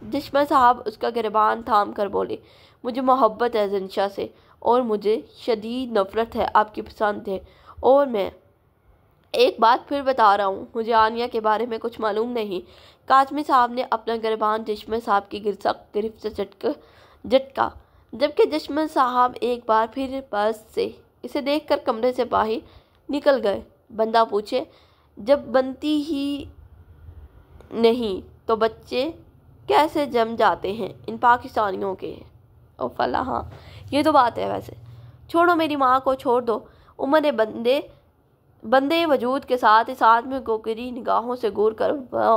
जिस्म साहब उसका गिरबान थाम कर बोले, मुझे मोहब्बत है जनीशा से और मुझे शदीद नफ़रत है आपकी पसंद है। और मैं एक बात फिर बता रहा हूँ, मुझे आनिया के बारे में कुछ मालूम नहीं। काज़मी साहब ने अपना गिरबान जिस्म साहब की गिरफ्त से झटका, जबकि जिस्म साहब एक बार फिर बस से इसे देखकर कमरे से बाहर निकल गए। बंदा पूछे, जब बनती ही नहीं तो बच्चे कैसे जम जाते हैं इन पाकिस्तानियों के? ओ फला, हाँ ये तो बात है। वैसे छोड़ो, मेरी माँ को छोड़ दो। उमर ने बंदे वजूद के साथ इस आदमी को गिरी निगाहों से घूर कर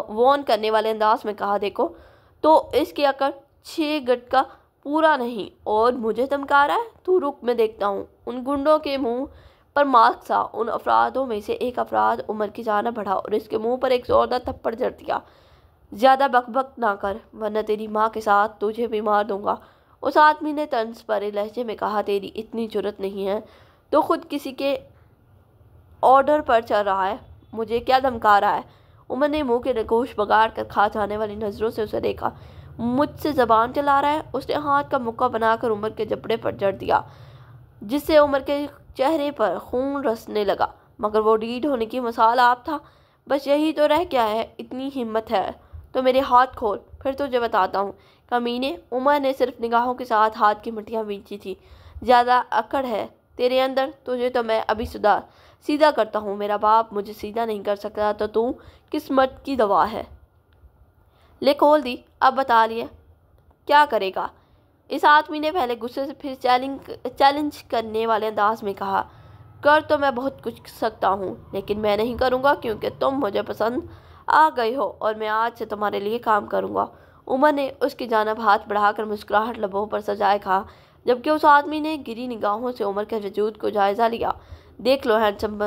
वॉन करने वाले अंदाज में कहा, देखो तो इसकी अकड़ 6 गट का पूरा नहीं और मुझे धमका रहा है। तू रुक, मैं देखता हूँ। उन गुंडों के मुंह पर मास्क सा। उन अफरादों में से एक अफराद उमर की जानिब बढ़ा और इसके मुंह पर एक जोरदार थप्पड़ जड़ दिया। ज़्यादा बकबक ना कर, वरना तेरी माँ के साथ तुझे भी मार दूंगा। उस आदमी ने तंज भरे लहजे में कहा, तेरी इतनी जुर्रत नहीं है तो खुद किसी के ऑर्डर पर चल रहा है, मुझे क्या धमका रहा है? उमर ने मुंह के नगोश बगाड़ कर खा जाने वाली नज़रों से उसे देखा। मुझसे ज़बान चला रहा है? उसने हाथ का मुक्का बनाकर उमर के जबड़े पर जड़ दिया, जिससे उमर के चेहरे पर खून रसने लगा। मगर वो ढीठ होने की मिसाल आप था। बस यही तो रह गया है। इतनी हिम्मत है तो मेरे हाथ खोल, फिर तुझे बताता हूँ। कमीने, उमर ने सिर्फ निगाहों के साथ हाथ की मुट्ठियाँ बींची थी। ज़्यादा अकड़ है तेरे अंदर, तुझे तो मैं अभी सीधा करता हूँ। मेरा बाप मुझे सीधा नहीं कर सकता तो तू किस्मत की दवा है। ले खोल दी, अब बता लिया क्या करेगा? इस आदमी ने पहले गुस्से से फिर चैलेंज करने वाले अंदाज में कहा, कर तो मैं बहुत कुछ सकता हूँ, लेकिन मैं नहीं करूँगा क्योंकि तुम मुझे पसंद आ गए हो और मैं आज से तुम्हारे लिए काम करूँगा। उमर ने उसकी जानिब हाथ बढ़ाकर मुस्कुराहट लबों पर सजाए कहा, जबकि उस आदमी ने गिरी निगाहों से उमर के वजूद को जायज़ा लिया। देख लो, हैंडसम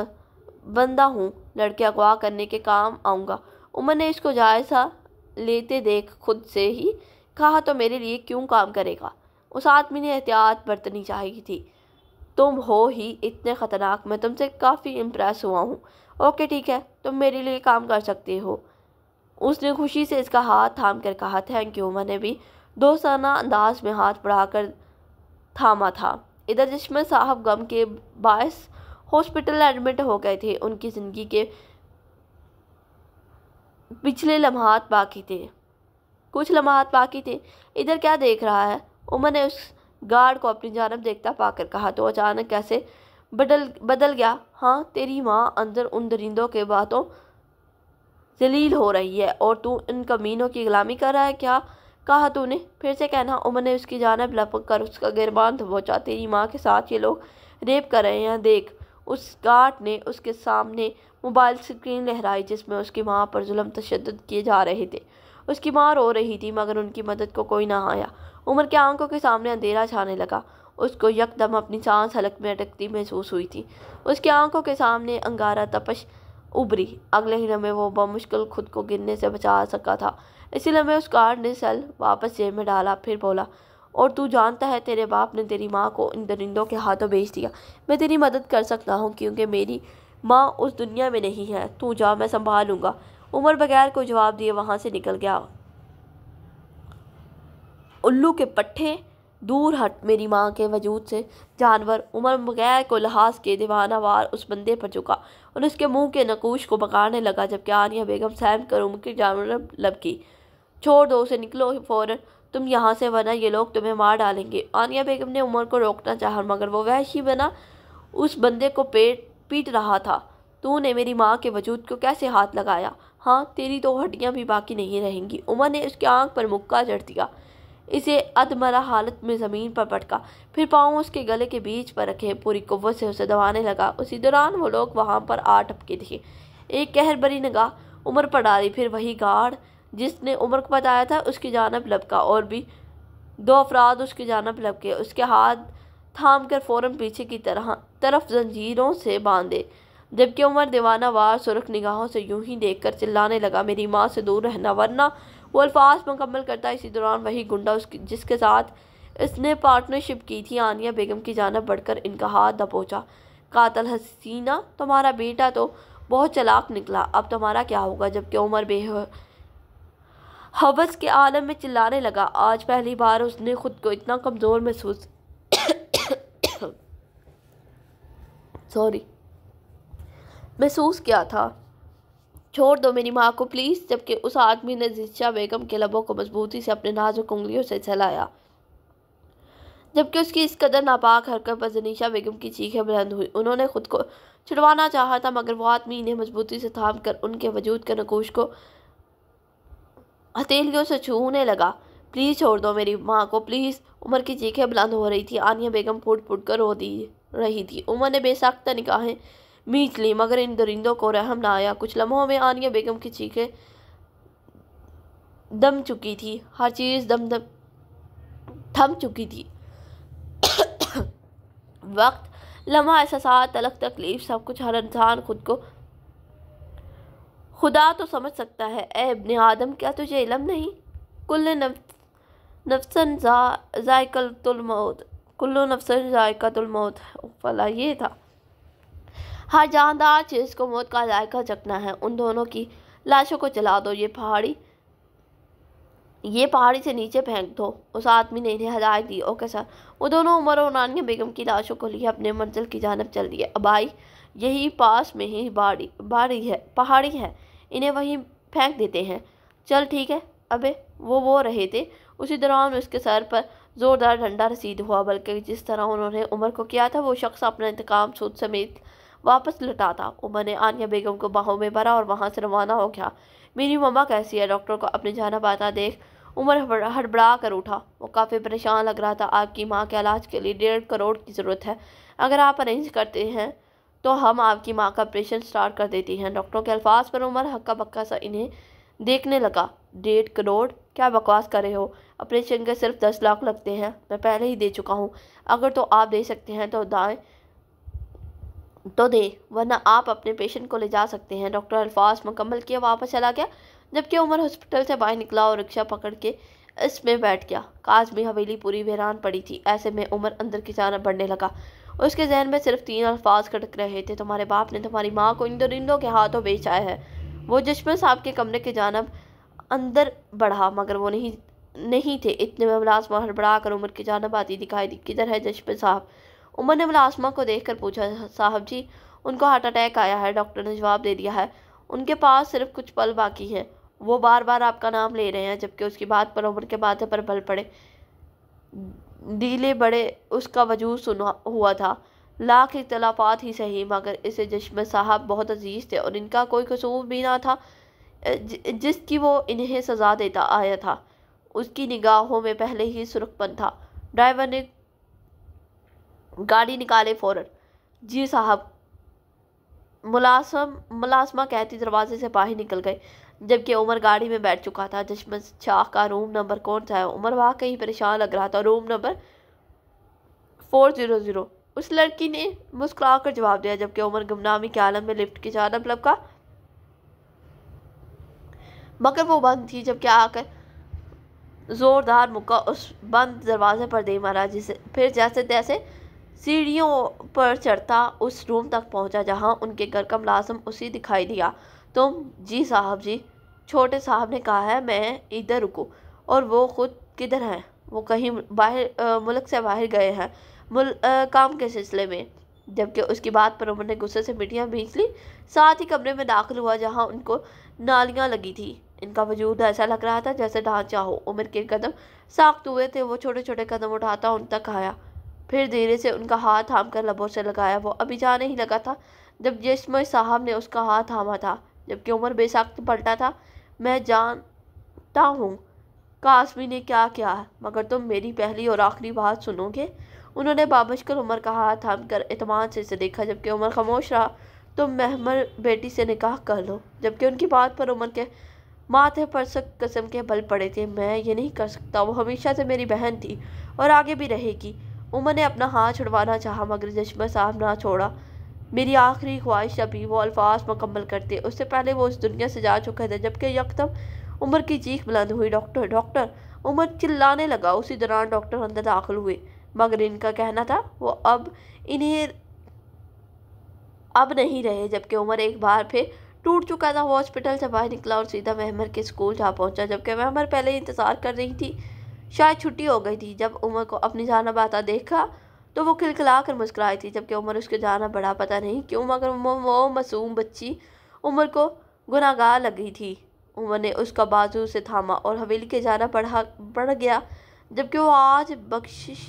बंदा हूँ, लड़के अगवा करने के काम आऊँगा। उमर ने इसको जायज़ा लेते देख खुद से ही कहा, तो मेरे लिए क्यों काम करेगा? उस आदमी ने एहतियात बरतनी चाहिए थी। तुम हो ही इतने ख़तरनाक, मैं तुमसे काफ़ी इम्प्रेस हुआ हूँ। ओके ठीक है, तुम मेरे लिए काम कर सकते हो। उसने खुशी से इसका हाथ थाम कर कहा, थैंक यू। मैंने भी दोस्ताना अंदाज में हाथ बढ़ाकर थामा था। इधर जिस्म साहब गम के बायस हॉस्पिटल एडमिट हो गए थे। उनकी ज़िंदगी के पिछले लम्हात बाकी थे, कुछ लम्हात बाकी थे। इधर क्या देख रहा है? उमर ने उस गार्ड को अपनी जानब देखता पाकर कहा, तो अचानक कैसे बदल गया? हाँ, तेरी माँ अंदर उन दरिंदों के बातों जलील हो रही है और तू इन कमीनों की गुलामी कर रहा है। क्या कहा तूने? फिर से कहना। उमर ने उसकी जानब लपक कर उसका गिरबान दबोचा। तेरी माँ के साथ ये लोग रेप कर रहे हैं, देख। उस गार्ड ने उसके सामने मोबाइल स्क्रीन लहराई जिसमें उसकी माँ पर जुल्म तशद्दुद किए जा रहे थे। उसकी माँ रो रही थी मगर उनकी मदद को कोई ना आया। उमर की आंखों के सामने अंधेरा छाने लगा। उसको यकदम अपनी सांस हलक में अटकती महसूस हुई थी। उसकी आंखों के सामने अंगारा तपश उभरी। अगले ही लम्हे वो बमुश्किल खुद को गिरने से बचा सका था। इसी लम्हे उस गार्ड ने सेल वापस जेब में डाला, फिर बोला, और तू जानता है तेरे बाप ने तेरी माँ को इन दरिंदों के हाथों बेच दिया। मैं तेरी मदद कर सकता हूँ क्योंकि मेरी माँ उस दुनिया में नहीं है। तू जा, मैं संभाल लूँगा। उमर बगैर कोई जवाब दिए वहाँ से निकल गया। उल्लू के पट्टे, दूर हट मेरी माँ के वजूद से जानवर। उमर बगैर कोई लिहाज के दीवानावार उस बंदे पर झुका और उसके मुंह के नकूश को बगाड़ने लगा, जबकि आनिया बेगम सहम कर उमर की जानवर लबकी। छोड़ दो उसे, निकलो फौरन तुम यहाँ से, वरना ये लोग तुम्हें मार डालेंगे। आनिया बेगम ने उमर को रोकना चाहा, मगर वो वहशी बना उस बंदे को पीट रहा था। तूने मेरी माँ के वजूद को कैसे हाथ लगाया? हाँ, तेरी तो हड्डियाँ भी बाकी नहीं रहेंगी। उमर ने उसकी आंख पर मुक्का जड़ दिया, इसे अधमरा हालत में ज़मीन पर पटका, फिर पाँव उसके गले के बीच पर रखे पूरी कुव्वत से उसे दबाने लगा। उसी दौरान वो लोग वहाँ पर आ टपके थे। एक कहर भरी निगाह उमर पर डाली, फिर वही गार्ड जिसने उमर को बताया था उसकी जानब लपका, और भी 2 अफराद उसकी जानब लपके। उसके हाथ थाम कर फ़ौरन पीछे की तरफ जंजीरों से बांधे, जबकि उमर दीवानावार सुर्ख निगाहों से यूं ही देखकर चिल्लाने लगा, मेरी माँ से दूर रहना, वरना। वो अल्फाज मुकम्मल करता इसी दौरान वही गुंडा जिसके साथ इसने पार्टनरशिप की थी आनिया बेगम की जानब बढ़कर इनका हाथ दबोचा। कातल हसीना, तुम्हारा बेटा तो बहुत चालाक निकला, अब तुम्हारा क्या होगा? जबकि उमर हवस के आलम में चिल्लाने लगा। आज पहली बार उसने खुद को इतना कमज़ोर महसूस किया था। छोड़ दो मेरी माँ को प्लीज़। जबकि उस आदमी ने ज़िशा बेगम के लबों को मजबूती से अपने नाजुक उंगलियों से सहलाया, जबकि उसकी इस कदर नापाक हरकत पर ज़नीशा बेगम की चीखें बुलंद हुई। उन्होंने खुद को छुड़वाना चाहा था, मगर वो आदमी इन्हें मजबूती से थाम कर उनके वजूद के नकूश को हथेलियों से छूने लगा। प्लीज़ छोड़ दो मेरी माँ को प्लीज़। उमर की चीखें बुलंद हो रही थी। आनिया बेगम फूट फूट कर रो रही थी। उमर ने बेसाख्ता निगाहें मीच ली, मगर इन दरिंदों को रहम ना आया। कुछ लम्हों में आनिया बेगम की चीखें दम चुकी थी, हर चीज़ थम चुकी थी। वक्त, लम्हा, एहसास, तलक, तकलीफ, सब कुछ। हर इंसान खुद को खुदा तो समझ सकता है। ए इब्ने आदम, क्या तुझे इल्म नहीं? कुल्लु नफ्सन ज़ायक़तुल मौत। फला ये था, हर जानदार चीज़ को मौत का जायका चखना है। उन दोनों की लाशों को जला दो, ये पहाड़ी से नीचे फेंक दो। उस आदमी ने इन्हें हिदायत दी। Okay sir. वो दोनों उमर और आनिया बेगम की लाशों को लिए अपने मंजिल की जानब चल दिए। अब आई, यही पास में ही पहाड़ी है, इन्हें वहीं फेंक देते हैं। चल ठीक है। अबे वो रहे थे। उसी दौरान उसके सर पर ज़ोरदार डंडा रसीद हुआ, बल्कि जिस तरह उन्होंने उमर को किया था वो शख्स अपना इंतकाम सूद समेत वापस लौटा था। उमर ने आनिया बेगम को बाहों में भरा और वहाँ से रवाना हो गया। मेरी मम्मा कैसी है? डॉक्टर को अपनी जानब आता देख उमर हड़बड़ा कर उठा। वो काफ़ी परेशान लग रहा था। आपकी माँ के इलाज के लिए 1.5 करोड़ की ज़रूरत है। अगर आप अरेंज करते हैं तो हम आपकी माँ का ऑपरेशन स्टार्ट कर देती हैं। डॉक्टरों के अल्फाज पर उमर हक्का बक्का सा इन्हें देखने लगा। 1.5 करोड़? क्या बकवास कर रहे हो? ऑपरेशन के सिर्फ 10 लाख लगते हैं, मैं पहले ही दे चुका हूँ। अगर तो आप दे सकते हैं तो दे, वरना आप अपने पेशेंट को ले जा सकते हैं। डॉक्टर अल्फाज मुकम्मल किया वापस चला गया, जबकि उमर हॉस्पिटल से बाहर निकला और रिक्शा पकड़ के इसमें बैठ गया। काज़मी हवेली पूरी वीरान पड़ी थी। ऐसे में उमर अंदर की जानब बढ़ने लगा। उसके जहन में सिर्फ 3 अल्फाज खटक रहे थे, तुम्हारे बाप ने तुम्हारी माँ को इन दरिंदों के हाथों बेचाया है। वो जश्मन साहब के कमरे की जानब अंदर बढ़ा, मगर वो नहीं थे। इतने में मुलाजमा हड़बड़ा कर उमर की जानब आती दिखाई दी। किधर है जश्मन साहब? उमर ने मुलाजमा को देखकर पूछा। साहब जी, उनको हार्ट अटैक आया है, डॉक्टर ने जवाब दे दिया है। उनके पास सिर्फ कुछ पल बाकी हैं। वो बार बार आपका नाम ले रहे हैं। जबकि उसकी बात पर उमर के बातें पर बल पड़े। डीले बड़े उसका वजूद सुना हुआ था। लाख इख्तलाफात ही सही, मगर इसे जश्मन साहब बहुत अजीज थे और इनका कोई कसूर भी ना था जिसकी वो इन्हें सज़ा देता आया था। उसकी निगाहों में पहले ही सुर्खपन था। ड्राइवर ने गाड़ी निकाले फौरन। जी साहब, मुलाजमा कहती दरवाजे से बाहर निकल गए, जबकि उमर गाड़ी में बैठ चुका था। जश्मन शाह का रूम नंबर कौन सा है? उमर वाकई परेशान लग रहा था। Room number 400। उस लड़की ने मुस्कुराकर जवाब दिया, जबकि उमर गुमनामी के आलम में लिफ्ट की जानब लपका, मगर वो बंद थी। जबकि आकर ज़ोरदार मुक्का उस बंद दरवाजे पर दे मारा, जिसे फिर जैसे तैसे सीढ़ियों पर चढ़ता उस रूम तक पहुंचा जहां उनके घर का मुलाजिम उसे दिखाई दिया। तुम? जी साहब जी, छोटे साहब ने कहा है। मैं इधर रुको। और वो खुद किधर हैं? वो कहीं बाहर मुल्क से बाहर गए हैं, काम के सिलसिले में। जबकि उसकी बात पर उन्होंने गुस्से से मिट्टियाँ भींच ली। साथ ही कमरे में दाखिल हुआ जहाँ उनको नालियाँ लगी थी। इनका वजूद ऐसा लग रहा था जैसे ढांचा हो। उम्र के कदम साख्त हुए थे। वो छोटे छोटे कदम उठाता उन तक आया, फिर धीरे से उनका हाथ थाम कर लबों से लगाया। वो अभी जाने ही लगा था जब जिस्म साहब ने उसका हाथ थामा था, जबकि उमर बेसाख्त पलटा था। मैं जानता हूँ कासमी ने क्या किया है, मगर तुम मेरी पहली और आखिरी बात सुनोगे? उन्होंने बामुश्किल उमर का हाथ थाम कर इत्मीनान से इसे देखा, जबकि उमर खामोश रहा। तुम महमर बेटी से निकाह कर लो। जबकि उनकी बात पर उमर के माथे पर सख्त कसम के बल पड़े थे। मैं ये नहीं कर सकता। वो हमेशा से मेरी बहन थी और आगे भी रहेगी। उमर ने अपना हाथ छुड़वाना चाहा, मगर जिस्म साहब ना छोड़ा। मेरी आखिरी ख्वाहिश अभी, वो अल्फाज मुकम्मल करते उससे पहले वो इस दुनिया से जा चुके थे। जबकि यकदम उमर की चीख बुलंद हुई, डॉक्टर डॉक्टर! उमर चिल्लाने लगा। उसी दौरान डॉक्टर अंदर दाखिल हुए, मगर इनका कहना था वो इन्हें अब नहीं रहे। जबकि उमर एक बार फिर टूट चुका था। वो हॉस्पिटल से बाहर निकला और सीधा महमर के स्कूल जा पहुंचा। जबकि महमर पहले ही इंतजार कर रही थी, शायद छुट्टी हो गई थी। जब उमर को अपनी जानिब आता देखा तो वो खिलखिला कर मुस्कुराई थी। जबकि उमर उसके जाना बड़ा, पता नहीं क्यों, मगर वो मासूम बच्ची उमर को गुनाहगार लगी थी। उमर ने उसका बाजू से थामा और हवेली के जाना बढ़ गया। जबकि वो आज बख्शिश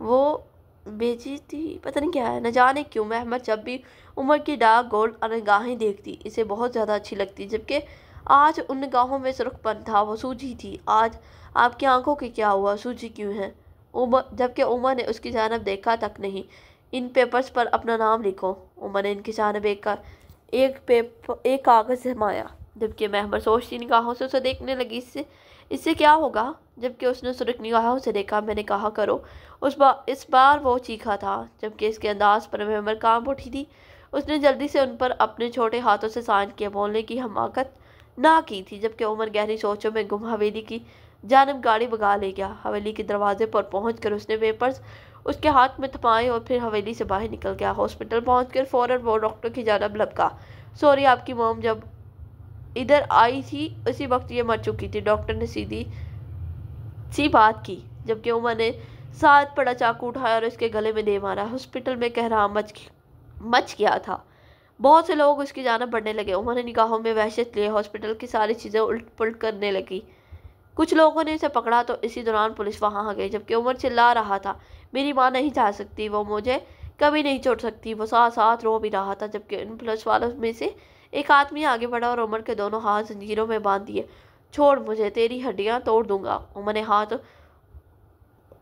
वो बेची थी, पता नहीं क्या है, न जाने क्यों। महमद जब भी उमर की डार्क गोल्ड निगाहें देखती इसे बहुत ज़्यादा अच्छी लगती, जबकि आज उन निगाहों में सुर्खपन था। वो सूझी थी। आज आपकी आंखों की क्या हुआ, सूझी क्यों है? उमर जबकि उमर ने उसकी जानब देखा तक नहीं। इन पेपर्स पर अपना नाम लिखो। उमर ने इनकी जानब एक कागज़ जमाया। जबकि महमद सोचती निगाहों से उसे देखने लगी। इससे क्या होगा? जबकि उसने सुर्ख निगाहों से देखा। मैंने कहा करो। इस बार वो चीखा था, जबकि इसके अंदाज पर महमद कांप उठी थी। उसने जल्दी से उन पर अपने छोटे हाथों से साइन किया। बोलने की हमाकत ना की थी। जबकि उमर गहरी सोचों में गुम हवेली की जानब गाड़ी भगा ले गया। हवेली के दरवाजे पर पहुंचकर उसने पेपर्स उसके हाथ में थमाए और फिर हवेली से बाहर निकल गया। हॉस्पिटल पहुंचकर फौरन वो डॉक्टर की जानब लपका। सॉरी, आपकी मॉम जब इधर आई थी उसी वक्त ये मर चुकी थी। डॉक्टर ने सीधी सी बात की। जबकि उमर ने साथ पड़ा चाकू उठाया और उसके गले में दे मारा। हॉस्पिटल में कहरा मच गया था। बहुत से लोग उसकी जानब बढ़ने लगे। उमर ने निगाहों में वहशत लिए हॉस्पिटल की सारी चीज़ें उलट पुलट करने लगी। कुछ लोगों ने उसे पकड़ा तो इसी दौरान पुलिस वहां आ गई। जबकि उमर चिल्ला रहा था, मेरी माँ नहीं जा सकती, वो मुझे कभी नहीं छोड़ सकती। वो साथ साथ रो भी रहा था। जबकि उन पुलिस वालों में से एक आदमी आगे बढ़ा और उमर के दोनों हाथ जंजीरों में बांध दिए। छोड़ मुझे, तेरी हड्डियां तोड़ दूंगा।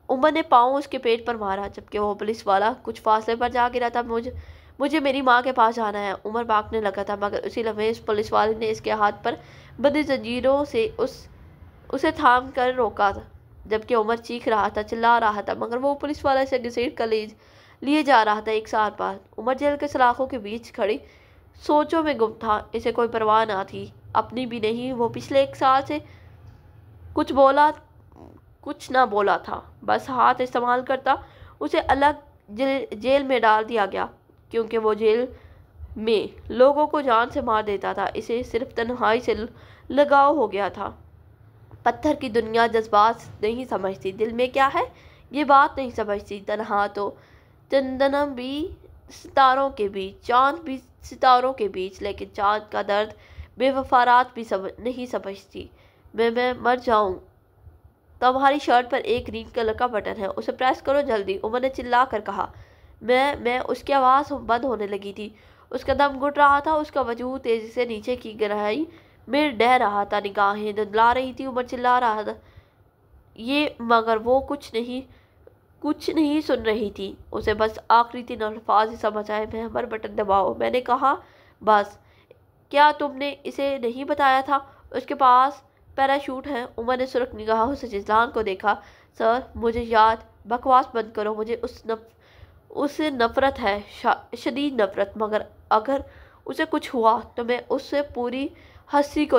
उमर ने पाँव उसके पेट पर मारा। जबकि वो पुलिस वाला कुछ फासले पर जा गिरा था। मुझे मेरी माँ के पास जाना है। उमर भागने लगा था, मगर उसी लम्हे इस पुलिस वाले ने इसके हाथ पर बंधी जंजीरों से उसे थाम कर रोका था। जबकि उमर चीख रहा था, चिल्ला रहा था, मगर वो पुलिस वाला इसे घसीट कर लिए जा रहा था। एक साल बाद उमर जेल के सलाखों के बीच खड़ी सोचों में गुम था। इसे कोई परवाह ना थी, अपनी भी नहीं। वो पिछले एक साल से कुछ ना बोला था, बस हाथ इस्तेमाल करता। उसे अलग जेल में डाल दिया गया, क्योंकि वो जेल में लोगों को जान से मार देता था। इसे सिर्फ तन्हाई से लगाव हो गया था। पत्थर की दुनिया जज्बात नहीं समझती, दिल में क्या है ये बात नहीं समझती। तन्हा तो चंदनम भी सितारों के बीच, चांद भी सितारों के बीच, लेकिन चांद का दर्द बेवफारात भी नहीं समझती। मैं मर जाऊं। तुम्हारी शर्ट पर एक ग्रीन कलर का बटन है, उसे प्रेस करो जल्दी, उमर ने चिल्ला कर कहा। मैं उसकी आवाज़ बंद होने लगी थी। उसका दम घुट रहा था। उसका वजूद तेजी से नीचे की गहराई में डह रहा था। निगाहें धुंधला रही थी। उमर चिल्ला रहा था ये, मगर वो कुछ नहीं सुन रही थी। उसे बस आखिरी 3 अल्फाज ही समझ आए, महमर बटन दबाओ। मैंने कहा बस। क्या तुमने इसे नहीं बताया था उसके पास पैराशूट है? उमर ने सुर्ख निगाहों से जिजलान को देखा। सर, मुझे याद, बकवास बंद करो। मुझे उससे नफरत है, शदीद नफरत, मगर अगर उसे कुछ हुआ तो मैं उससे पूरी हस्ती को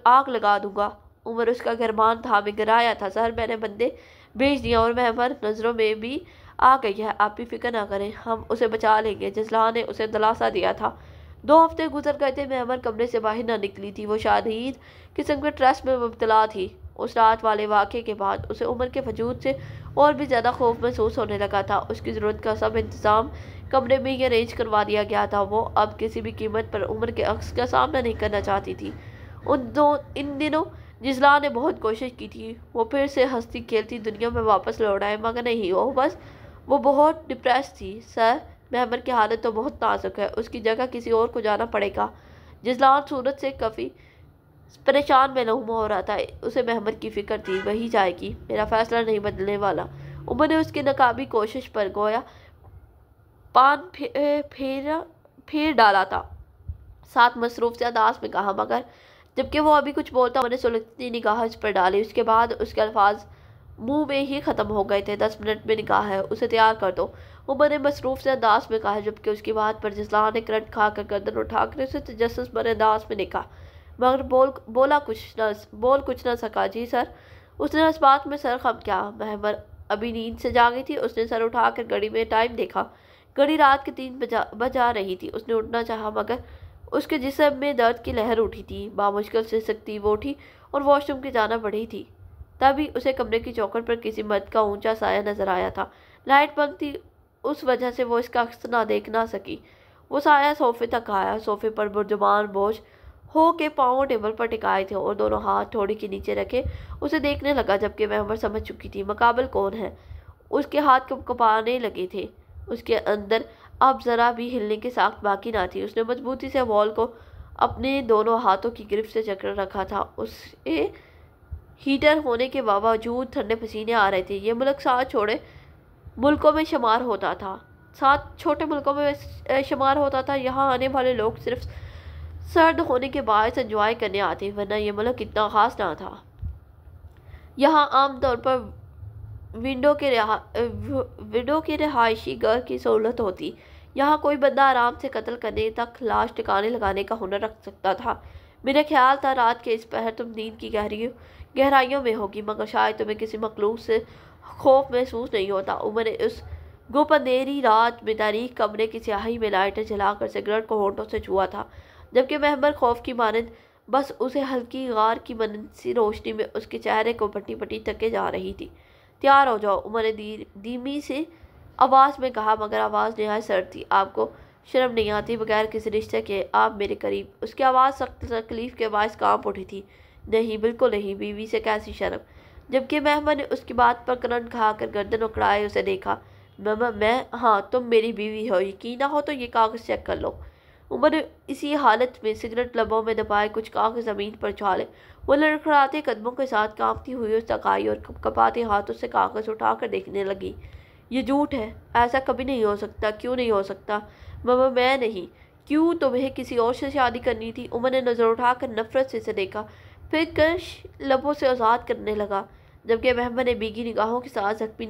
आग लगा दूंगा। उमर उसका गरमान था, में गिराया था। सर, मैंने बंदे भेज दिया और महमर नज़रों में भी आ गई है, आप भी फिक्र ना करें, हम उसे बचा लेंगे। जसला ने उसे दिलासा दिया था। 2 हफ्ते गुजर गए थे, महमर कमरे से बाहर न निकली थी। वो शादीद किस्म के स्ट्रेस में मुब्तला थी। उस रात वाले वाक़े के बाद उसे उमर के वजूद से और भी ज़्यादा खौफ महसूस होने लगा था। उसकी ज़रूरत का सब इंतज़ाम कमरे में ही अरेंज करवा दिया गया था। वो अब किसी भी कीमत पर उमर के अक्स का सामना नहीं करना चाहती थी। इन दिनों जिसला ने बहुत कोशिश की थी वो फिर से हंसती खेलती दुनिया में वापस लौट आए, मगर नहीं, वो बहुत डिप्रेस थी। सर, महमर की हालत तो बहुत नाजुक है, उसकी जगह किसी और को जाना पड़ेगा। जिसलान सूरत से काफ़ी परेशान मालूम हो रहा था। उसे महमर की फिक्र थी, वही जाएगी, मेरा फैसला नहीं बदलने वाला। उमर ने उसकी नाकाबी कोशिश पर गोया पान फेर डाला था, साथ मसरूफ से अंदाज में कहा, मगर जबकि वो अभी कुछ बोलता मैंने सुलगती निगाह इस पर डाली। उसके बाद उसके अल्फाज मुंह में ही ख़त्म हो गए थे। 10 मिनट में निकाह है, उसे तैयार कर दो, उमर ने मसरूफ से अंदाज में कहा, जबकि उसकी बात पर जिसला ने करंट खाकर गर्दन उठाकर उसे तजस्सुस भरे अंदाज में देखा, मगर बोल कुछ ना सका। जी सर। उसने इस बात में सर खम किया। महमर अभी नींद से जागी थी। उसने सर उठाकर घड़ी में टाइम देखा। घड़ी रात के 3 बजा रही थी। उसने उठना चाहा, मगर उसके जिस्म में दर्द की लहर उठी थी। बामुश्किल से सकती वो उठी और वॉशरूम की जाना बढ़ी थी। तभी उसे कमरे की चौखट पर किसी मर्द का ऊंचा साया नजर आया था। लाइट बंद थी, उस वजह से वो इसका अक्स ना सकी। वो साया सोफे तक आया। सोफे पर बुर्जुबान बोझ हो के पाँव टेबल पर टिकाए थे और दोनों हाथ थोड़ी के नीचे रखे उसे देखने लगा, जबकि महमर समझ चुकी थी मकाबल कौन है। उसके हाथ कँपाने लगे थे। उसके अंदर अब ज़रा भी हिलने की साख्त बाकी ना थी। उसने मजबूती से वॉल को अपने दोनों हाथों की गिरफ्त से जकड़ रखा था। उसे हीटर होने के बावजूद ठंडे पसीने आ रहे थे। ये मुल्क 7 छोटे मुल्कों में शुमार होता था। 7 छोटे मुल्कों में शुमार होता था। यहाँ आने वाले लोग सिर्फ सर्द होने के बायस एंजॉय करने आते, वरना यह मुल्क इतना ख़ास ना था। यहाँ आमतौर पर विंडो के रिहायशी घर की सहूलत होती। यहाँ कोई बंदा आराम से कत्ल करने तक लाश ठिकाने लगाने का हुनर रख सकता था। मेरा ख्याल था रात के इस पहर तुम नींद की गहराइयों में होगी, मगर शायद तुम्हें किसी मखलूक से खौफ महसूस नहीं होता। उमर ने उस गुप अंधेरी रात में तारीख कमरे की स्याही में लाइटें जलाकर सिगरेट को होंठों से छुआ था, जबकि महमर खौफ की मानद बस उसे हल्की गार की मनन सी रोशनी में उसके चेहरे को पट्टी पट्टी तके जा रही थी। तैयार हो जाओ, उमर ने धीमी से आवाज़ में कहा, मगर आवाज़ नहायत सर्द थी। आपको शर्म नहीं आती बगैर किसी रिश्ते के आप मेरे करीब? उसकी आवाज़ सख्त तकलीफ़ के बायस कांप उठी थी। नहीं, बिल्कुल नहीं, बीवी से कैसी शर्म। जबकि महमद ने उसकी बात पर करंट खाकर गर्दन उकड़ाए उसे देखा। मैं हाँ, तुम मेरी बीवी हो, यकीन ना हो तो ये कागज़ चेक कर लो। उमर ने इसी हालत में सिगरेट लबों में दबाए कुछ कागज़ ज़मीन पर उछाले। वो लड़खड़ाते कदमों के साथ कांपती हुई उस तक आई और कपाते हाथों से कागज़ उठाकर देखने लगी। ये झूठ है, ऐसा कभी नहीं हो सकता। क्यों नहीं हो सकता? मम्मा, मैं नहीं। क्यों, तुम्हें किसी और से शादी करनी थी? उमर ने नज़र उठाकर नफरत से इसे देखा, फिर कश लबों से आज़ाद करने लगा, जबकि महमद ने भीगी निगाहों के साथ जख्मी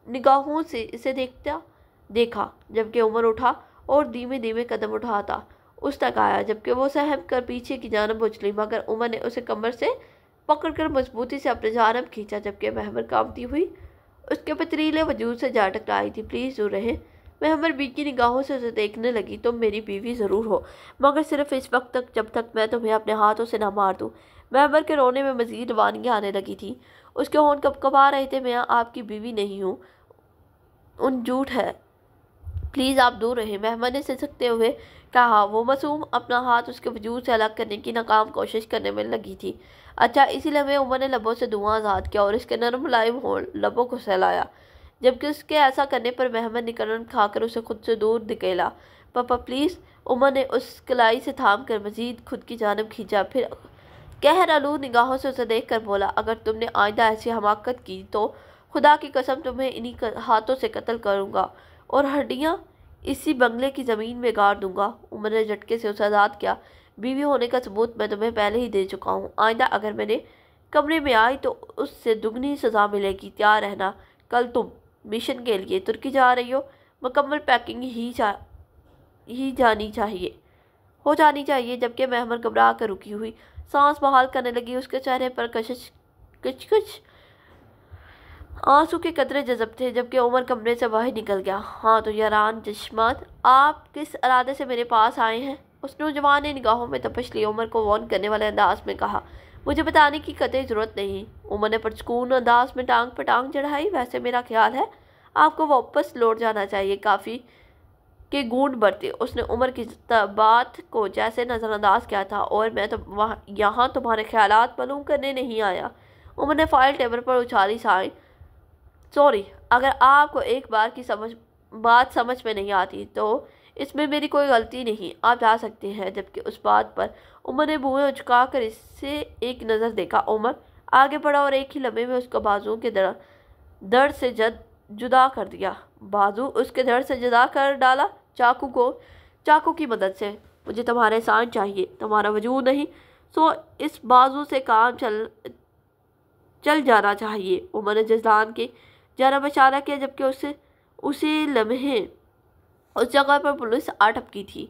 निगाहों से इसे देखा। जबकि उमर उठा और धीमे धीमे कदम उठाता उस तक आया, जबकि वो सहम कर पीछे की जानब उछली, मगर उमर ने उसे कमर से पकड़कर मजबूती से अपने जानब खींचा, जबकि महमद कांपती हुई उसके पथरीले वजूद से जा टकराई थी। प्लीज़ दूर रहे। महमद भीगी निगाहों से उसे देखने लगी। तुम मेरी बीवी ज़रूर हो, मगर सिर्फ इस वक्त तक जब तक मैं तुम्हें अपने हाथों से ना मार दूँ। महमद के रोने में मज़ीद वानियाँ आने लगी थी। उसके होंठ कँपा रहे थे। मैं आपकी बीवी नहीं हूँ, उन झूठ है, प्लीज़ आप दूर रहें, महमद ने सिसकते हुए कहा। वो मासूम अपना हाथ उसके वजूद से अलग करने की नाकाम कोशिश करने में लगी थी। अच्छा, इसी लम्हे उमर ने लबों से धुआं आज़ाद किया और इसके नरम मुलायम हो लबों को सहलाया, जबकि उसके ऐसा करने पर महमद ने करंट खाकर उसे खुद से दूर धकेला। पापा प्लीज़, उमर ने उस कलाई से थाम कर मजीद खुद की जानब खींचा, फिर कहर आलूद निगाहों से उसे देख कर बोला, अगर तुमने आइंदा ऐसी हमाकत की तो खुदा की कसम तुम्हें इन्हीं हाथों से कत्ल करूँगा और हड्डियाँ इसी बंगले की ज़मीन में गाड़ दूंगा। उमर ने झटके से उसे आज़ाद किया। बीवी होने का सबूत मैं तुम्हें पहले ही दे चुका हूँ। आइंदा अगर मैंने कमरे में आई तो उससे दुगनी सज़ा मिलेगी। तैयार रहना, कल तुम मिशन के लिए तुर्की जा रही हो। मुकम्मल पैकिंग हो जानी चाहिए। जबकि महमद घबरा कर रुकी हुई सांस बहाल करने लगी। उसके चेहरे पर कुछ आंसू के कतरे जज़ब थे जबकि उमर कमरे से बाहर निकल गया। हाँ तो यारान जिस्मत, आप किस इरादे से मेरे पास आए हैं? उस नौजवान ने निगाहों में तपश ली उमर को वार्न करने वाले अंदाज में कहा। मुझे बताने की कतई ज़रूरत नहीं। उमर ने पुरसुकून अंदाज में टांग पर टांग चढ़ाई। वैसे मेरा ख्याल है आपको वापस लौट जाना चाहिए। काफ़ी के गूंड बढ़ते। उसने उमर की बात को जैसे नज़रअंदाज किया था। और मैं तो यहाँ तुम्हारे ख्यालात मालूम करने नहीं आया। उमर ने फाइल टेबल पर उछाली। सॉरी, अगर आपको एक बार की बात समझ में नहीं आती तो इसमें मेरी कोई गलती नहीं, आप जा सकते हैं। जबकि उस बात पर उमर ने मुँह उचका कर इससे एक नज़र देखा। उमर आगे बढ़ा और एक ही लम्हे में उसका बाजू के दर्द से जुदा कर दिया। बाजू उसके धड़ से जुदा कर डाला चाकू की मदद से। मुझे तुम्हारे साथ चाहिए, तुम्हारा वजूद नहीं। सो इस बाजू से काम चल जाना चाहिए। उमर ने जज़लान के जरा इशारा किया जबकि उसी लम्हे उस जगह पर पुलिस आ टपकी थी।